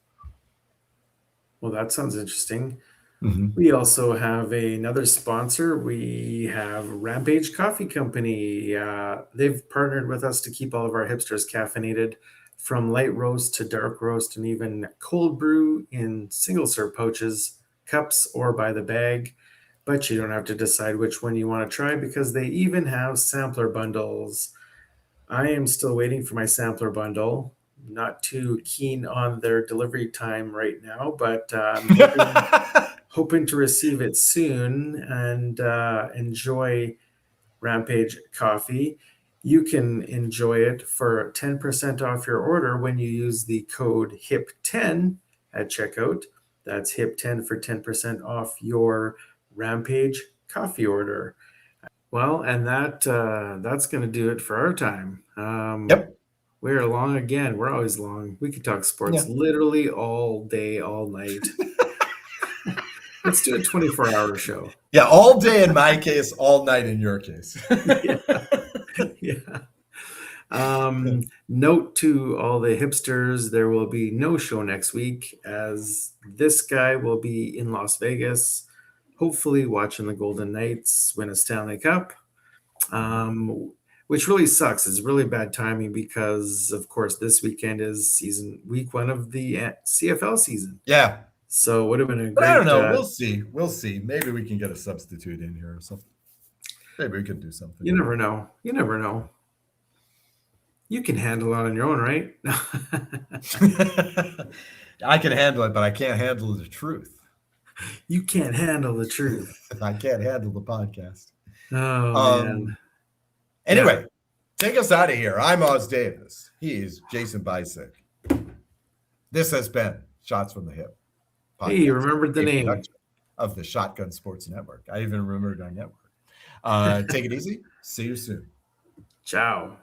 well, that sounds interesting. Mhm. We also have another sponsor. We have Rampage Coffee Company. They've partnered with us to keep all of our hipsters caffeinated, from light roast to dark roast, and even cold brew in single serve pouches, cups, or by the bag. But you don't have to decide which one you want to try because they even have sampler bundles. I am still waiting for my sampler bundle. Not too keen on their delivery time right now, but I'm hoping to receive it soon and enjoy Rampage Coffee. You can enjoy it for 10% off your order when you use the code HIP10 at checkout. That's HIP10 for 10% off your Rampage coffee order. Well, and that's going to do it for our time. Yep. We're long again. We're always long. We could talk Yeah. sports literally all day, all night. Let's do a 24-hour show. Yeah, all day in my case, all night in your case. Yeah, yeah. Note to all the hipsters, there will be no show next week as this guy will be in Las Vegas, hopefully watching the Golden Knights win a Stanley Cup. Which really sucks. It's really bad timing because, of course, this weekend is week 1 of the CFL season. Yeah. So it would have been a But I don't great. know. We'll see. We'll see. Maybe we can get a substitute in here or something. Maybe we can do something. You never know. You never know. You can handle it on your own, right? I can handle it, but I can't handle the truth. You can't handle the truth. I can't handle the podcast. Oh man. Anyway, take us out of here. I'm Oz Davis. He's Jason Bisick. This has been Shots from the Hip podcast. Hey, you remembered the a name production of the Shotgun Sports Network. I even remembered our network. Take it easy. See you soon. Ciao.